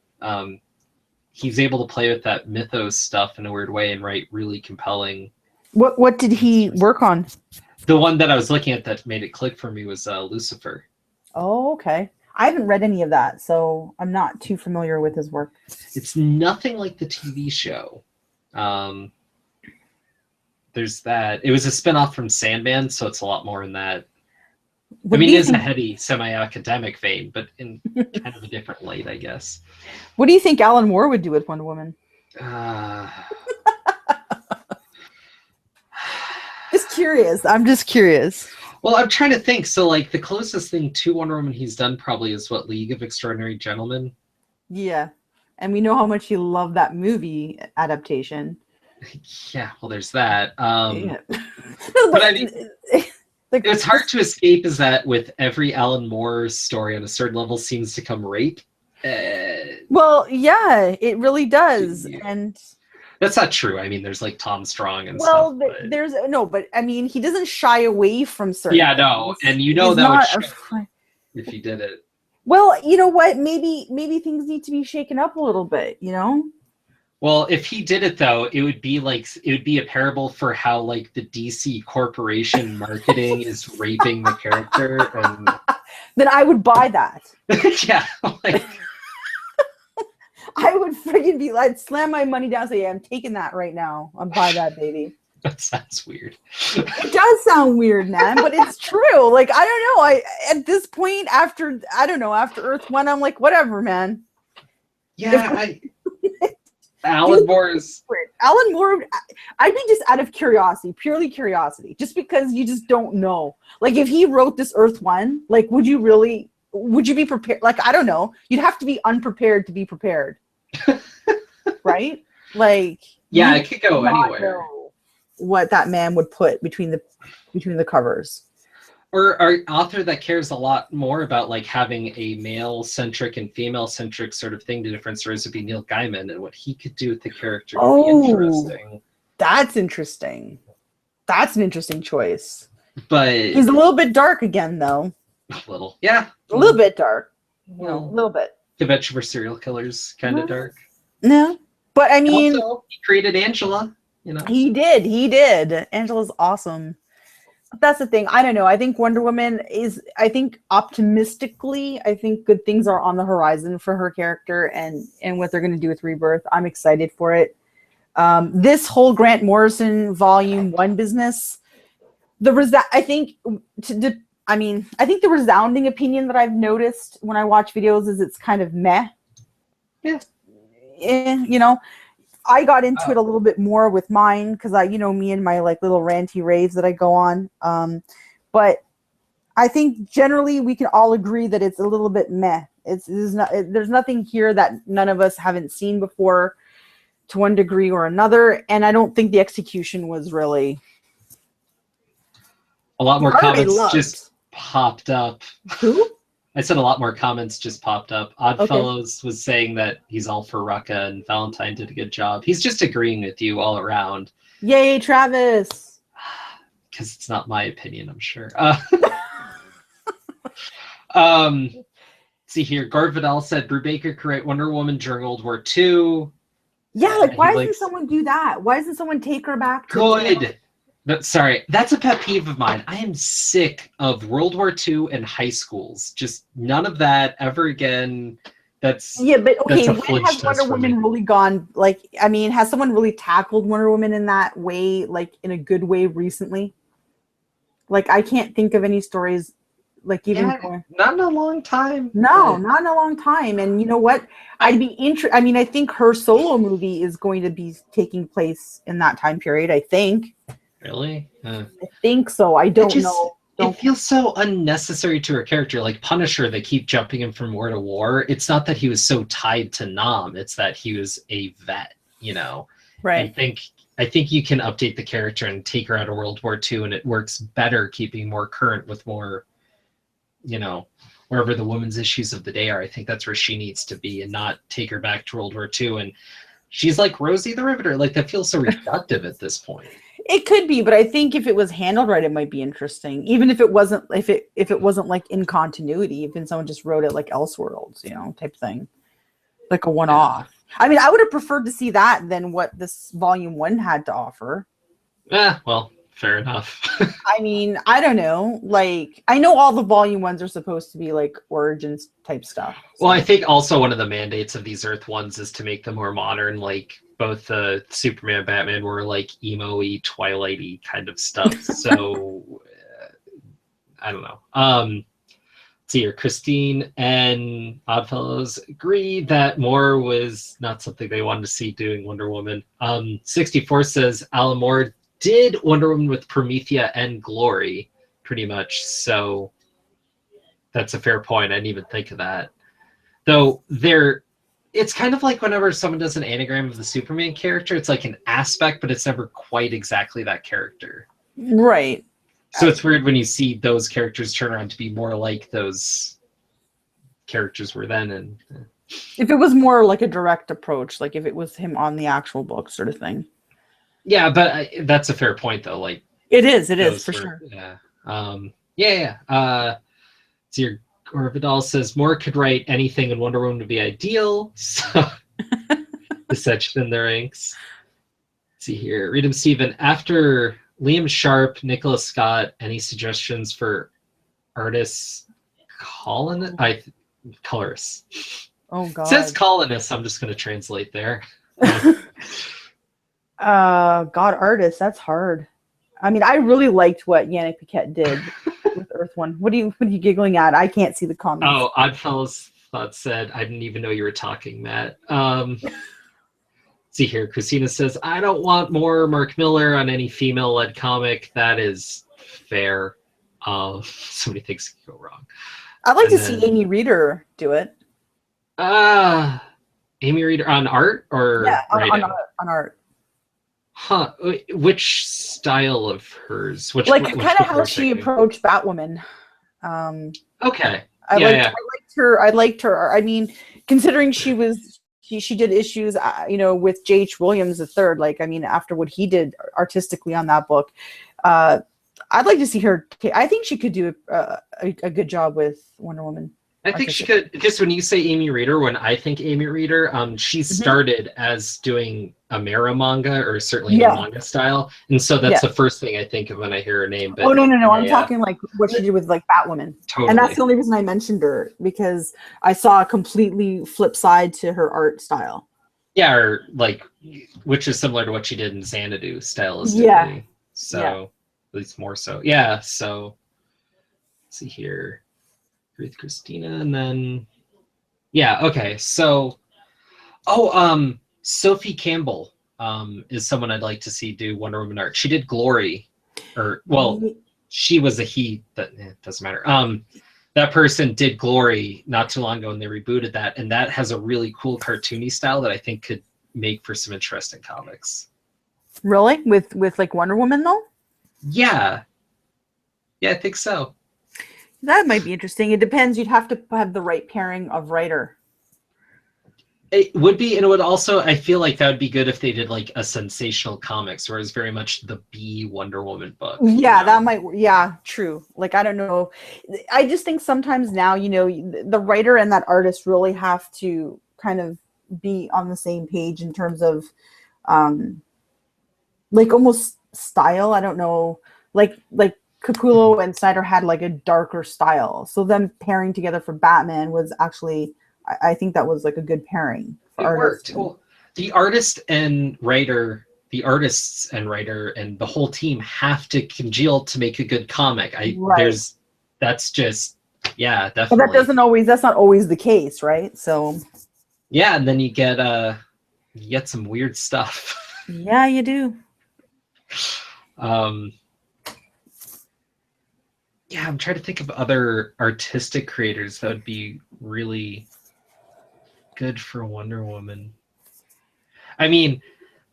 He's able to play with that mythos stuff in a weird way and write really compelling. What did he work on? The one that I was looking at that made it click for me was Lucifer. Oh, okay. I haven't read any of that, so I'm not too familiar with his work. It's nothing like the TV show. There's that. It was a spinoff from Sandman, so it's a lot more in that. I mean, it is a heady, semi-academic vein, but in kind of a different light, I guess. What do you think Alan Moore would do with Wonder Woman? Just curious. I'm just curious. Well, I'm trying to think. So, like, the closest thing to Wonder Woman he's done probably is what, League of Extraordinary Gentlemen? Yeah. And we know how much you love that movie adaptation. Yeah, well, there's that. Yeah. But I mean, like, it's hard to escape is that with every Alan Moore story on a certain level seems to come rape. well, yeah, it really does. Yeah. And That's not true. I mean, there's like Tom Strong and stuff. well, But... there's no, but I mean, he doesn't shy away from certain yeah, no, things. and you know He's that would not show afraid. if he did it. Well, you know what? Maybe things need to be shaken up a little bit, you know? Well, if he did it though, it would be a parable for how like the DC corporation marketing is raping the character, and Then I would buy that. yeah, like I would freaking be like, slam my money down and say, yeah, I'm taking that right now. I'll buy that, baby. that sounds weird. It does sound weird, man, but it's true. Like, I don't know. At this point, after Earth 1, I'm like, whatever, man. Yeah, Alan Moore's... Alan Moore, I'd be just out of curiosity, purely curiosity, just because you just don't know. Like, if he wrote this Earth 1, like, would you be prepared? Like, I don't know. You'd have to be unprepared to be prepared. Right? Like, yeah, it could go anywhere. What that man would put between the covers. Or an author that cares a lot more about like having a male-centric and female-centric sort of thing to different stories would be Neil Gaiman, and what he could do with the character would be interesting. That's interesting. That's an interesting choice. But he's a little bit dark again, though. A little, yeah. A little bit dark. Well, a little bit. Convention for serial killers, kind of dark. No, but I mean, also, he created Angela. You know, he did. Angela's awesome. But that's the thing. I don't know. I think Wonder Woman is. I think optimistically, I think good things are on the horizon for her character and what they're going to do with Rebirth. I'm excited for it. This whole Grant Morrison Volume 1 business. I think the resounding opinion that I've noticed when I watch videos is it's kind of meh. Yeah. You know, I got into it a little bit more with mine because me and my like little ranty raves that I go on. But I think generally we can all agree that it's a little bit meh. There's nothing here that none of us haven't seen before to one degree or another. And I don't think the execution was really. A lot more comments just popped up. Who? I said a lot more comments just popped up. Oddfellows was saying that he's all for Rucka and Valentine did a good job. He's just agreeing with you all around. Yay, Travis! Because it's not my opinion, I'm sure. See here, Gord Vidal said Brubaker could write Wonder Woman during World War II. Yeah, like why doesn't someone do that? Why doesn't someone take her back to good? Sorry, that's a pet peeve of mine. I am sick of World War II and high schools. Just none of that ever again. That's but okay. When has Wonder me. Woman really gone? Like, I mean, has someone really tackled Wonder Woman in that way, like in a good way, recently? Like, I can't think of any stories. Like even not in a long time. No, not in a long time. And you know what? I'd be interested. I mean, I think her solo movie is going to be taking place in that time period. I think. Really? I think so. I don't know. It feels so unnecessary to her character. Like Punisher, they keep jumping him from war to war. It's not that he was so tied to Nam. It's that he was a vet, you know? Right. I think you can update the character and take her out of World War II, and it works better keeping more current with more, you know, wherever the women's issues of the day are. I think that's where she needs to be and not take her back to World War II. And she's like Rosie the Riveter. Like, that feels so reductive at this point. It could be, but I think if it was handled right, it might be interesting. Even if it wasn't, if it wasn't like in continuity, even someone just wrote it like Elseworlds, you know, type thing, like a one-off. I mean, I would have preferred to see that than what this Volume 1 had to offer. Well, fair enough. I mean, I don't know. Like, I know all the Volume 1s are supposed to be like Origins type stuff. So. Well, I think also one of the mandates of these Earth ones is to make them more modern. Like, both Superman, Batman were like emo-y, Twilight-y kind of stuff. So, I don't know. Let's see here. Christine and Oddfellows agree that Moore was not something they wanted to see doing Wonder Woman. 64 says Alan Moore did Wonder Woman with Promethea and Glory, pretty much. So that's a fair point. I didn't even think of that. Though It's kind of like whenever someone does an anagram of the Superman character, it's like an aspect, but it's never quite exactly that character. Right. So it's weird when you see those characters turn around to be more like those characters were then. And if it was more like a direct approach, like if it was him on the actual book sort of thing. yeah, but that's a fair point though. Like it is for sure. Yeah. So your Orvidal says Moore could write anything and Wonder Woman would be ideal. So dissension in the ranks. Let's see here. Reader1717. After Liam Sharp, Nicholas Scott, any suggestions for artists? Colorists. Oh God. It says colonists. I'm just going to translate there. God, artists. That's hard. I mean, I really liked what Yannick Paquette did with Earth One. What are you giggling at? I can't see the comments. Oh, Oddfellows thought said, I didn't even know you were talking, Matt. See here, Christina says, I don't want more Mark Miller on any female-led comic. That is fair. So many things can go wrong. I'd like to see Amy Reader do it. Amy Reader on art or yeah, writing? On art. Huh? Which style of hers? Which kind of how she approached Batwoman. Okay. I liked her. I mean, considering she did issues, with J.H. Williams III. Like, I mean, after what he did artistically on that book, I'd like to see her. I think she could do a good job with Wonder Woman. I think she could. Just when you say Amy Reader, when I think Amy Reader, she started as doing a Mera manga, or certainly in a manga style, and so that's the first thing I think of when I hear her name. But no! I'm talking like what she did with like Batwoman, and that's the only reason I mentioned her, because I saw a completely flip side to her art style. Yeah, or like, which is similar to what she did in Xanadu stylistically. Yeah. So at least more so. Yeah. So let's see here. With Christina, and then okay, so Sophie Campbell is someone I'd like to see do Wonder Woman art. She did Glory, or she was a he, that doesn't matter. That person did Glory not too long ago, and they rebooted that, and that has a really cool cartoony style that I think could make for some interesting comics. Really? With like Wonder Woman though? Yeah, I think so. That might be interesting. It depends. You'd have to have the right pairing of writer. It would be, and it would also, I feel like that would be good if they did like a sensational comics, where it's very much the B Wonder Woman book. Yeah, that might, true. Like, I don't know. I just think sometimes now, the writer and that artist really have to kind of be on the same page in terms of, like almost style. I don't know, like Capullo and Snyder had like a darker style, so them pairing together for Batman was actually, I think that was like a good pairing. It worked. Well, the artists and writer and the whole team have to congeal to make a good comic. That's just definitely. But that's not always the case, right? So yeah, and then you get some weird stuff. Yeah, you do. Yeah, I'm trying to think of other artistic creators that would be really good for Wonder Woman. I mean,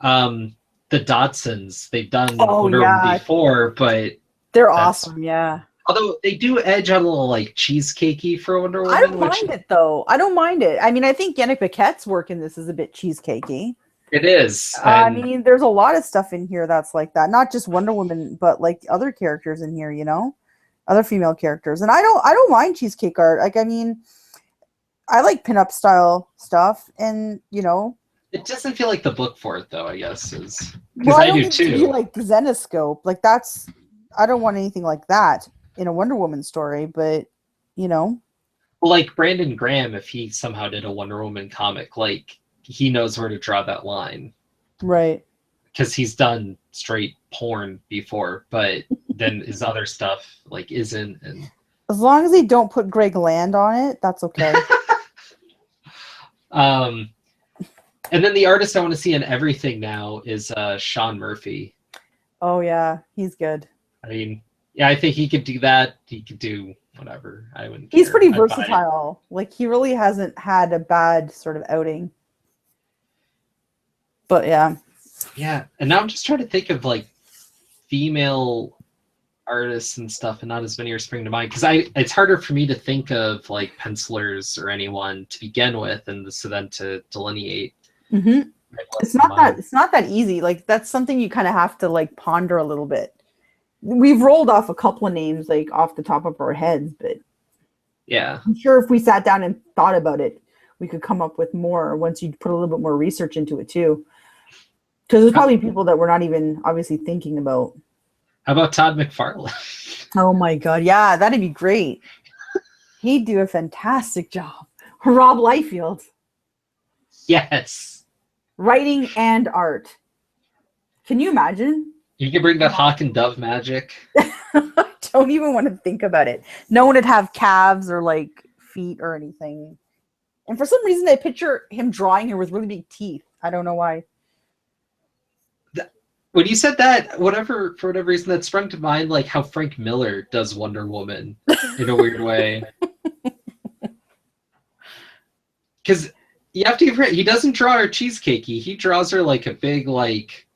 the Dodsons, they've done Wonder Woman before, but they're awesome, yeah. Although they do edge on a little like cheesecakey for Wonder Woman. I don't mind it though. I don't mind it. I mean, I think Yannick Paquette's work in this is a bit cheesecakey. It is. I mean, there's a lot of stuff in here that's like that. Not just Wonder Woman, but like other characters in here, other female characters. And I don't mind cheesecake art. Like, I mean, I like pinup style stuff, and it doesn't feel like the book for it though, I guess, is because I do too. Like Zenoscope, like I don't want anything like that in a Wonder Woman story, but well, like Brandon Graham, if he somehow did a Wonder Woman comic, like he knows where to draw that line, right? Because he's done straight porn before, but then his other stuff like isn't. And as long as they don't put Greg Land on it, that's okay. And then the artist I want to see in everything now is Sean Murphy. Oh yeah, he's good. I mean, yeah, I think he could do that. He could do whatever. I wouldn't He's care. pretty I'd buy it. versatile. Like, he really hasn't had a bad sort of outing. But yeah. Yeah, and now I'm just trying to think of like female artists and stuff, and not as many are springing to mind because it's harder for me to think of like pencilers or anyone to begin with, and so then to delineate. Mm-hmm. Like, It's not that easy. Like, that's something you kind of have to like ponder a little bit. We've rolled off a couple of names like off the top of our heads, but yeah, I'm sure if we sat down and thought about it, we could come up with more once you put a little bit more research into it too. Because there's probably people that we're not even obviously thinking about. How about Todd McFarlane? Oh my God. Yeah, that'd be great. He'd do a fantastic job. Rob Liefeld. Yes. Writing and art. Can you imagine? You can bring that hawk and dove magic. I don't even want to think about it. No one would have calves or like feet or anything. And for some reason, I picture him drawing her with really big teeth. I don't know why. When you said that, for whatever reason, that sprung to mind, like how Frank Miller does Wonder Woman in a weird way. Because you have to give credit, he doesn't draw her cheesecakey. He draws her like a big, like,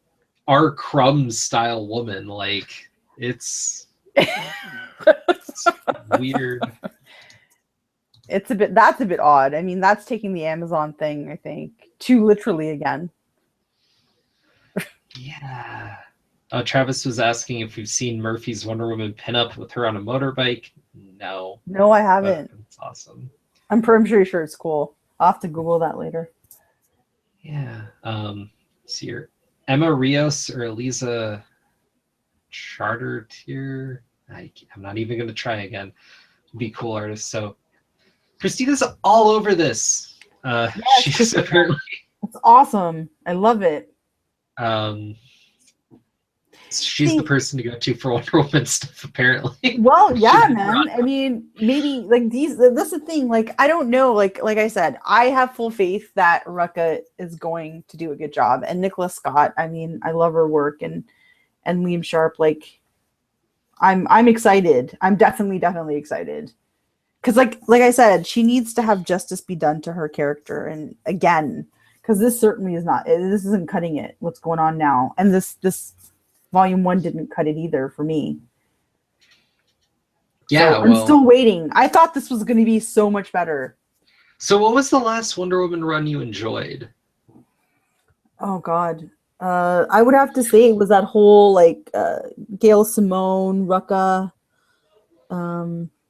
R. Crumb style woman. Like, it's weird. That's a bit odd. I mean, that's taking the Amazon thing, I think, too literally again. Yeah. Oh, Travis was asking if we've seen Murphy's Wonder Woman pinup with her on a motorbike. No. No, I haven't. It's awesome. I'm pretty sure it's cool. I'll have to Google that later. Yeah. See here. Emma Rios or Eliza Chartertier. I'm not even going to try again. Be cool artists. So Christina's all over this. Yes, she's apparently. It's awesome. I love it. She's the person to go to for Wonder Woman stuff, apparently. Well, yeah, man. I mean, maybe like that's the thing. Like, I don't know. Like I said, I have full faith that Rucka is going to do a good job. And Nicola Scott, I mean, I love her work, and Liam Sharp. Like, I'm excited. I'm definitely excited. Because like I said, she needs to have justice be done to her character. And again, because this certainly is not. This isn't cutting it. What's going on now? And this Volume 1 didn't cut it either for me. Yeah, so I'm still waiting. I thought this was going to be so much better. So what was the last Wonder Woman run you enjoyed? Oh, God. I would have to say it was that whole, like, Gail Simone, Rucka.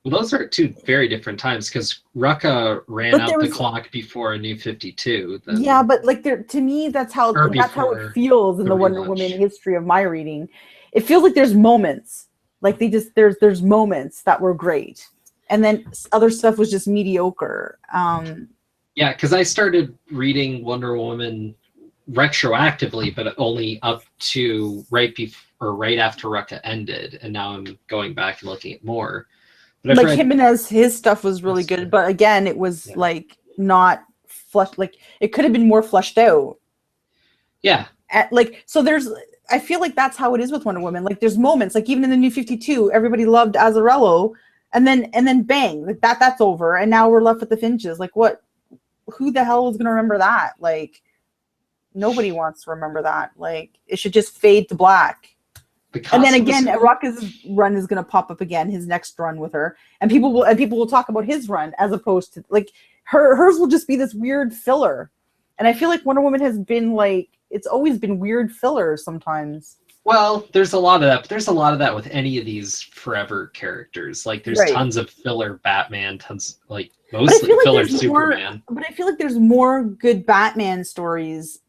Well, those are two very different times because Rucka ran out the clock before a New 52. Yeah, but like to me, that's how it feels in the Wonder Woman history of my reading. It feels like there's moments, like there's moments that were great, and then other stuff was just mediocre. Yeah, because I started reading Wonder Woman retroactively, but only up to right after Rucka ended, and now I'm going back and looking at more. Like Jimenez, his stuff was really good, but again, it was like not fleshed. Like, it could have been more fleshed out. Yeah. I feel like that's how it is with Wonder Woman. Like, there's moments, like even in the New 52, everybody loved Azzarello, and then bang, like that's over, and now we're left with the Finches. Like, what? Who the hell is gonna remember that? Like, nobody wants to remember that. Like, it should just fade to black. And then again, Rucka's run is going to pop up again, his next run with her, and people will talk about his run as opposed to like hers will just be this weird filler. And I feel like Wonder Woman has been like, it's always been weird filler sometimes. Well, there's a lot of that, but there's a lot of that with any of these forever characters. Like, there's tons of filler Batman, tons like mostly filler Superman. But I feel like there's more good Batman stories.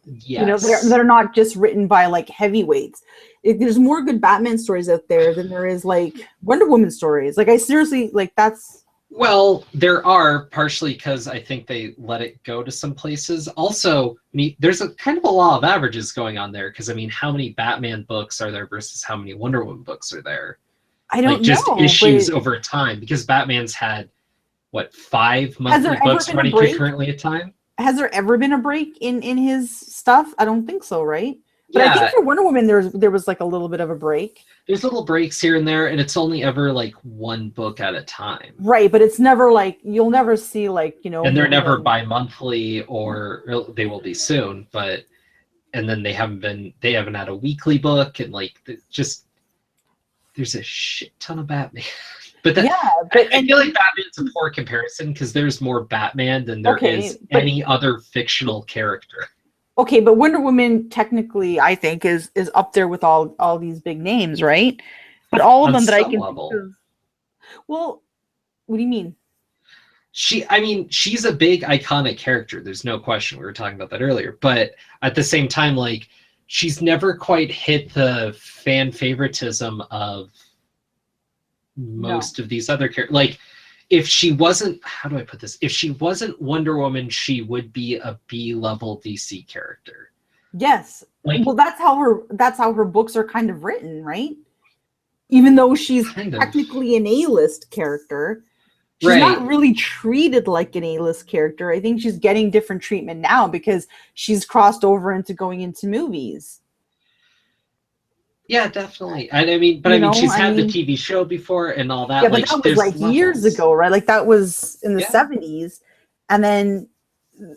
Yes. You know, that are not just written by like heavyweights. There's more good Batman stories out there than there is like Wonder Woman stories. Like, I seriously, like, that's... Well, there are, partially because I think they let it go to some places. Also, there's a kind of a law of averages going on there, because I mean, how many Batman books are there versus how many Wonder Woman books are there? I don't know. Just issues over time, because Batman's had, what, 5 monthly books running concurrently at a time? Has there ever been a break in his stuff? I don't think so, right? But I think Yeah, for Wonder Woman, there was like a little bit of a break. there's little breaks here and there, and it's only ever like one book at a time. Right, but it's never like you'll never see like, you know, And they're more never than bi-monthly, or they will be soon, but and then they haven't had a weekly book, and like just there's a shit ton of Batman. But yeah, but I feel like Batman's a poor comparison because there's more Batman than there is any other fictional character. Okay, but Wonder Woman technically, I think, is up there with all these big names, right? But all of On them that I some can level. think of. Well, what do you mean? She's a big iconic character. There's no question. We were talking about that earlier. But at the same time, like, she's never quite hit the fan favoritism of most of these other characters. Like, if she wasn't, how do I put this? If she wasn't Wonder Woman, she would be a B-level DC character. Yes. Like, well, that's how her books are kind of written, right? Even though she's technically an A-list character, she's not really treated like an A-list character. I think she's getting different treatment now because she's crossed over into going into movies. Yeah, definitely. I mean, she's had the TV show before and all that. Yeah, but that was like years ago, right? Like that was in the 70s. And then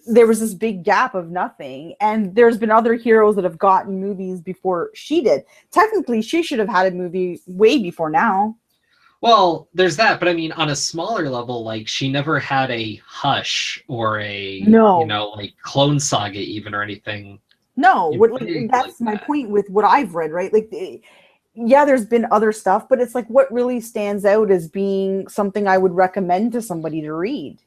there was this big gap of nothing. And there's been other heroes that have gotten movies before she did. Technically, she should have had a movie way before now. Well, there's that, but I mean, on a smaller level, like she never had a Hush or a like Clone Saga even or anything. No, that's my point with what I've read, right? Like, yeah, there's been other stuff, but it's like what really stands out as being something I would recommend to somebody to read.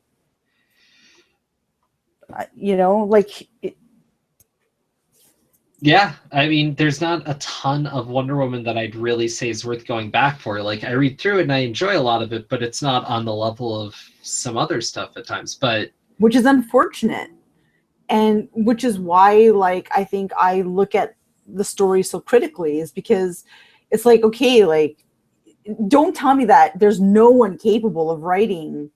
Yeah, I mean, there's not a ton of Wonder Woman that I'd really say is worth going back for. Like, I read through it and I enjoy a lot of it, but it's not on the level of some other stuff at times. But which is unfortunate. And which is why, like, I think I look at the story so critically is because it's like, okay, like, don't tell me that there's no one capable of writing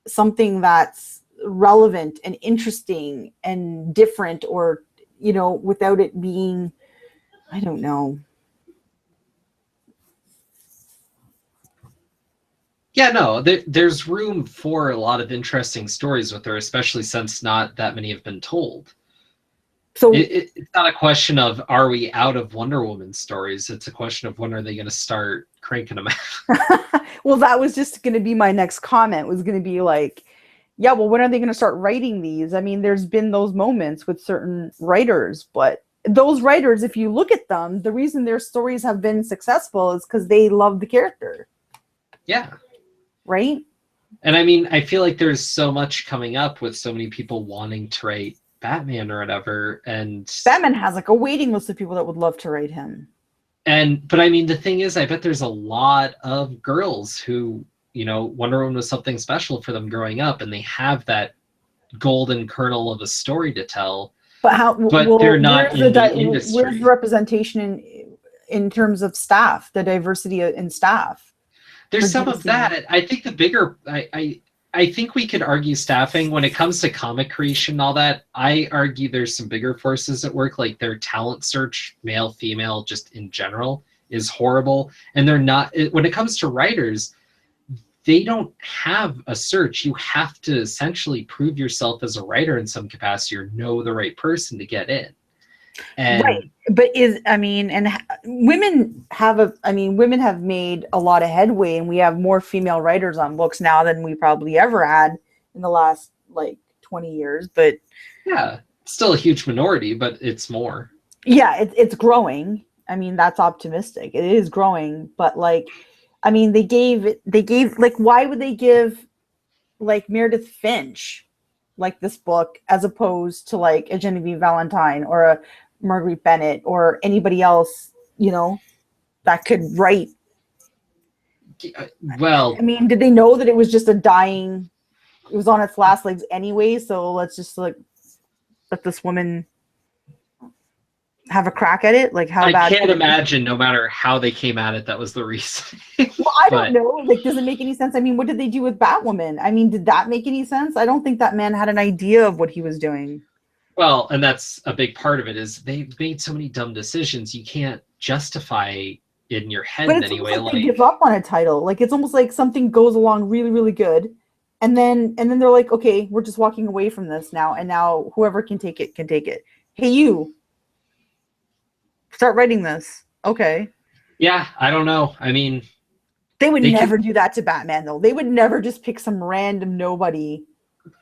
something that's relevant and interesting and different or, without it being, I don't know. Yeah, no, there's room for a lot of interesting stories with her, especially since not that many have been told. So it's not a question of, are we out of Wonder Woman stories? It's a question of when are they going to start cranking them out? Well, that was just going to be my next comment, was going to be like, yeah, well, when are they going to start writing these? I mean, there's been those moments with certain writers, but those writers, if you look at them, the reason their stories have been successful is because they love the character. Yeah. Right? And I mean, I feel like there's so much coming up with so many people wanting to write Batman or whatever, and Batman has like a waiting list of people that would love to write him. But I mean, the thing is, I bet there's a lot of girls who, Wonder Woman was something special for them growing up, and they have that golden kernel of a story to tell. But they're not in the industry. Where's the representation in terms of staff, the diversity in staff? There's some of that. I think the bigger, I think we could argue staffing when it comes to comic creation and all that. I argue there's some bigger forces at work, like their talent search, male, female, just in general, is horrible. And they're not, when it comes to writers, they don't have a search. You have to essentially prove yourself as a writer in some capacity or know the right person to get in. And right. But women have made a lot of headway, and we have more female writers on books now than we probably ever had in the last like 20 years. But yeah, still a huge minority, but it's more. Yeah, it's growing. I mean, that's optimistic. It is growing, but like, I mean, they gave like, why would they give like Meredith Finch like this book as opposed to like a Genevieve Valentine or a Marguerite Bennett or anybody else, that could write? Well, I mean, did they know that it was just it was on its last legs anyway, so let's just like let this woman have a crack at it? Like, how bad? I can't imagine, no matter how they came at it, that was the reason. Well, I don't know. Like, does it make any sense? I mean, what did they do with Batwoman? I mean, did that make any sense? I don't think that man had an idea of what he was doing. Well, and that's a big part of it is they've made so many dumb decisions you can't justify in your head But in it's any almost way. like they give up on a title. Like it's almost like something goes along really, really good, and then they're like, okay, we're just walking away from this now, and now whoever can take it can take it. Hey, you start writing this. Okay. Yeah, I don't know. I mean, They would they could, never do that to Batman, though. They would never just pick some random nobody.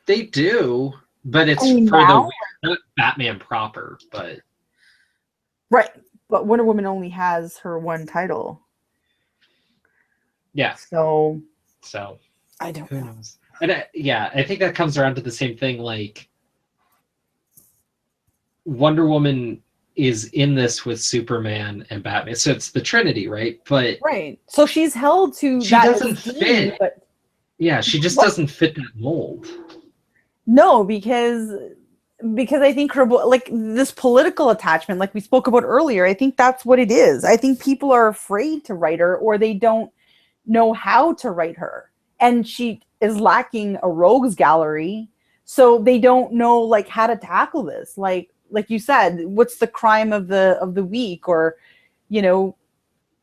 they do, but I it's mean, for the now, weird, not Batman proper, but right? But Wonder Woman only has her one title, yeah. so So I don't who know. knows? And yeah, I think that comes around to the same thing. Like Wonder Woman is in this with Superman and Batman, so it's the Trinity, right? But Right. So she's held to she that doesn't esteem, fit. but Yeah, she just what? doesn't fit that mold. No, because I think her like this political attachment, like we spoke about earlier, I think that's what it is. I think people are afraid to write her, or they don't know how to write her, and she is lacking a rogues gallery, so they don't know like how to tackle this. Like you said, what's the crime of the week, or you know,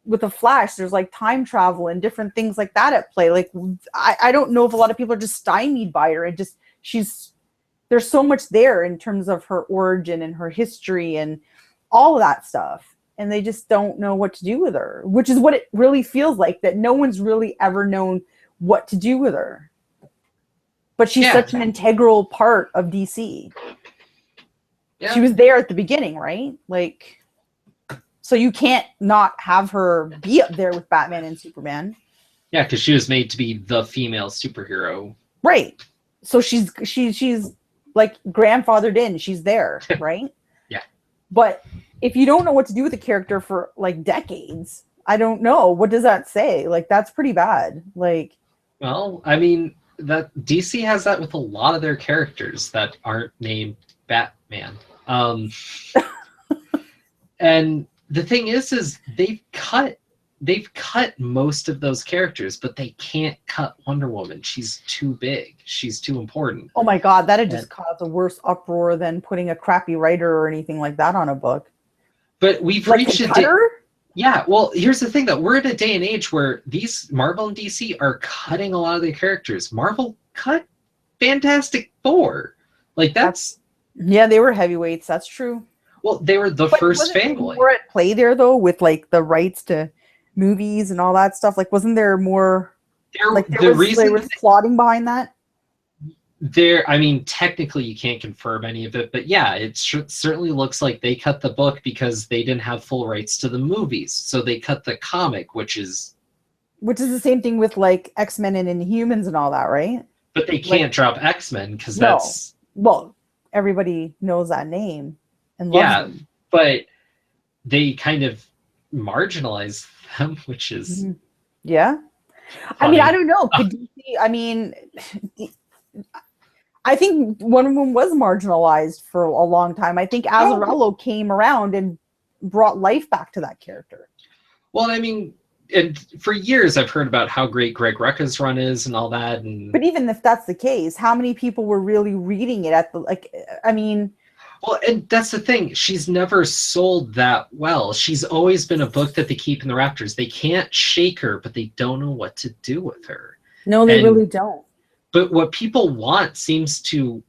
with the Flash, there's like time travel and different things like that at play. Like I don't know if a lot of people are just stymied by her, and just she's there's so much there in terms of her origin and her history and all of that stuff, and they just don't know what to do with her, which is what it really feels like, that no one's really ever known what to do with her. But she's Yeah, such an integral part of DC. yeah, She was there at the beginning, right? Like, so you can't not have her be up there with Batman and Superman. yeah, because she was made to be the female superhero. Right. So she's like grandfathered in. She's there, right? Yeah. But if you don't know what to do with a character for like decades, I don't know. What does that say? Like that's pretty bad. Like, Well, I mean, that DC has that with a lot of their characters that aren't named Batman. And the thing is they've cut most of those characters, but they can't cut Wonder Woman. She's too big. She's too important. oh my God, that'd just cause a worse uproar than putting a crappy writer or anything like that on a book. But we've Like reached a a cutter? yeah, well, here's the thing, that we're in a day and age where these Marvel and DC are cutting a lot of their characters. Marvel cut Fantastic Four. Like that's Yeah, they were heavyweights. That's true. well, they were the But first wasn't there family. more at play there though, with like the rights to movies and all that stuff? Like, wasn't there more? Like there was plotting behind that. I mean, technically you can't confirm any of it, but yeah, it certainly looks like they cut the book because they didn't have full rights to the movies, so they cut the comic, which is the same thing with like X-Men and Inhumans and all that, right? but they can't drop X-Men because No. that's Well, everybody knows that name and loves them. But they kind of marginalize them, which is yeah. funny. I mean, I don't know. Could DC, I mean, I think Wonder Woman was marginalized for a long time. I think Azzarello came around and brought life back to that character. Well, I mean, and for years I've heard about how great Greg Rucka's run is and all that. And but even if that's the case, how many people were really reading it at the like? I mean, well, and that's the thing. She's never sold that well. She's always been a book that they keep in the rafters. They can't shake her, but they don't know what to do with her. No, they really don't. But what people want seems to,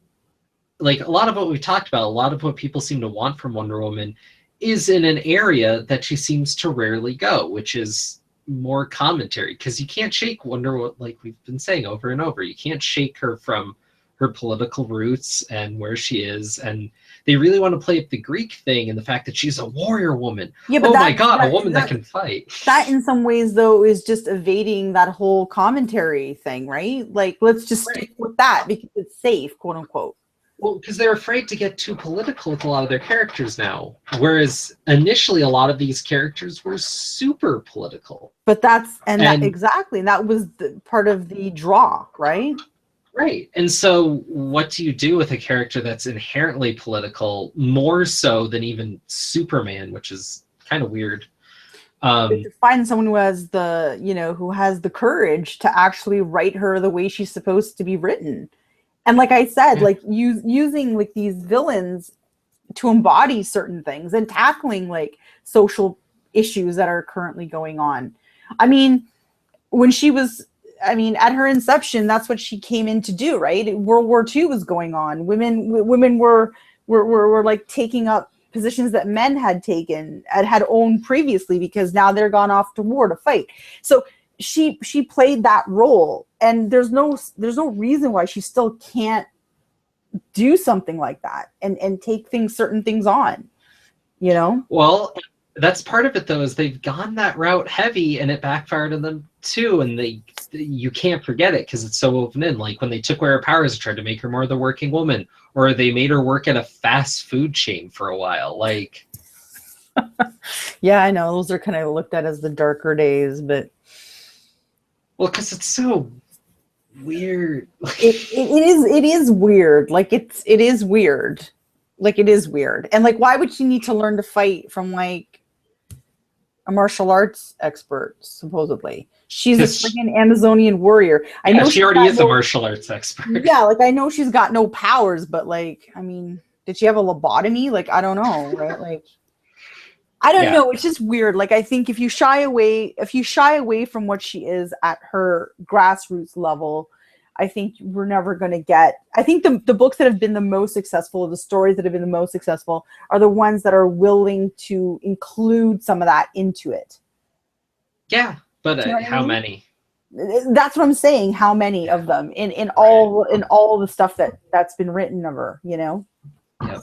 like a lot of what we've talked about, a lot of what people seem to want from Wonder Woman is in an area that she seems to rarely go, which is more commentary. Because you can't shake Wonder Woman, like we've been saying over and over. You can't shake her from her political roots and where she is. And they really want to play up the Greek thing and the fact that she's a warrior woman. Yeah, but oh my God, a woman that can fight. That in some ways, though, is just evading that whole commentary thing, right? Like, let's just stick with that because it's safe, quote unquote. Well, because they're afraid to get too political with a lot of their characters now. Whereas initially, a lot of these characters were super political. But exactly. That was part of the draw, right? Right. And so what do you do with a character that's inherently political, more so than even Superman, which is kind of weird. To find someone who has the courage to actually write her the way she's supposed to be written. And like I said, Yeah. like using like these villains to embody certain things and tackling like social issues that are currently going on. I mean, when she was, I mean, at her inception, that's what she came in to do, right? World War II was going on. Women were like taking up positions that men had taken and had owned previously, because now they're gone off to war to fight. So she played that role, and there's no reason why she still can't do something like that and take certain things on, you know? Well, that's part of it though, is they've gone that route heavy and it backfired on them too, and you can't forget it because it's so woven in. Like when they took away her powers, they tried to make her more the working woman, or they made her work at a fast food chain for a while. Like, yeah, I know those are kind of looked at as the darker days, but well, because it's so weird. it is weird. Like it is weird. Like it is weird. And like, why would she need to learn to fight from like a martial arts expert? Supposedly, she's a freaking Amazonian warrior. I know she already is a martial arts expert. Yeah, like I know she's got no powers, but like, I mean, did she have a lobotomy? Like, I don't know, right? Like, I don't know. It's just weird. Like, I think if you shy away from what she is at her grassroots level, I think we're never going to get. I think the books that have been the most successful, the stories that have been the most successful, are the ones that are willing to include some of that into it. Yeah, but how many? That's what I'm saying. How many of them in all the stuff that's been written of her, you know? Yep.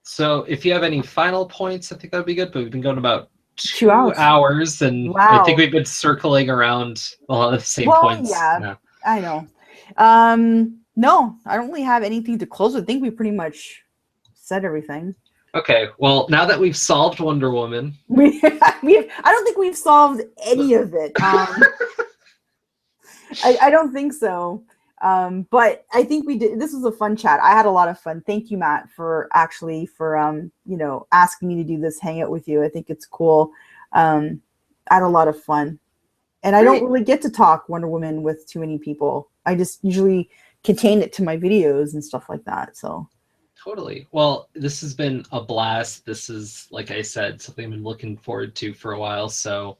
So if you have any final points, I think that'd be good. But we've been going about 2 hours, and wow. I think we've been circling around a lot of the same points. Yeah, now. I know. No, I don't really have anything to close with. I think we pretty much said everything. Okay, well, now that we've solved Wonder Woman, I don't think we've solved any of it. I don't think so. But I think we did. This was a fun chat. I had a lot of fun. Thank you, Matt, for you know, asking me to do this hangout with you. I think it's cool. I had a lot of fun, and I don't really get to talk Wonder Woman with too many people. I just usually contain it to my videos and stuff like that. So totally. Well, this has been a blast. This is, like I said, something I've been looking forward to for a while. So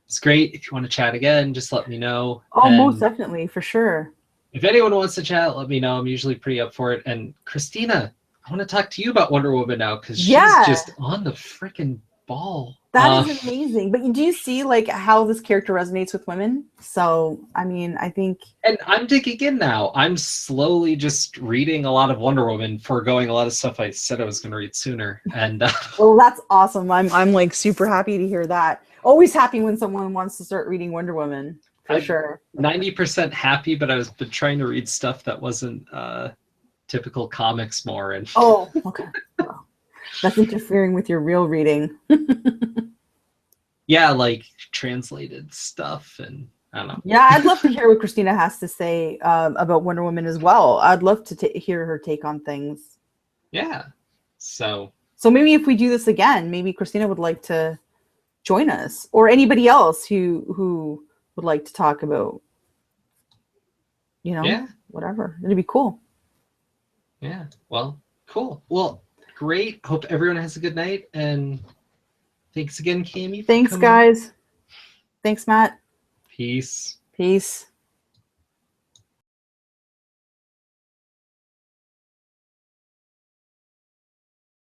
it's great. If you want to chat again, just let me know. Oh, most definitely, for sure. If anyone wants to chat, let me know. I'm usually pretty up for it. And Christina, I want to talk to you about Wonder Woman now, because she's just on the freaking ball. That is amazing. But do you see like how this character resonates with women? So, I mean, I think... And I'm digging in now. I'm slowly just reading a lot of Wonder Woman, foregoing a lot of stuff I said I was going to read sooner. And well, that's awesome. I'm like super happy to hear that. Always happy when someone wants to start reading Wonder Woman. For sure. 90% happy, but I was been trying to read stuff that wasn't typical comics more. And oh, okay. Well, that's interfering with your real reading. Yeah, like translated stuff, and I don't know. Yeah, I'd love to hear what Christina has to say about Wonder Woman as well. I'd love to hear her take on things. Yeah. So maybe if we do this again, maybe Christina would like to join us, or anybody else who would like to talk about, you know, whatever. It'd be cool. Yeah. Well, cool. Well, great. Hope everyone has a good night, and thanks again, Cami. Thanks, guys. Thanks, Matt. Peace. Peace.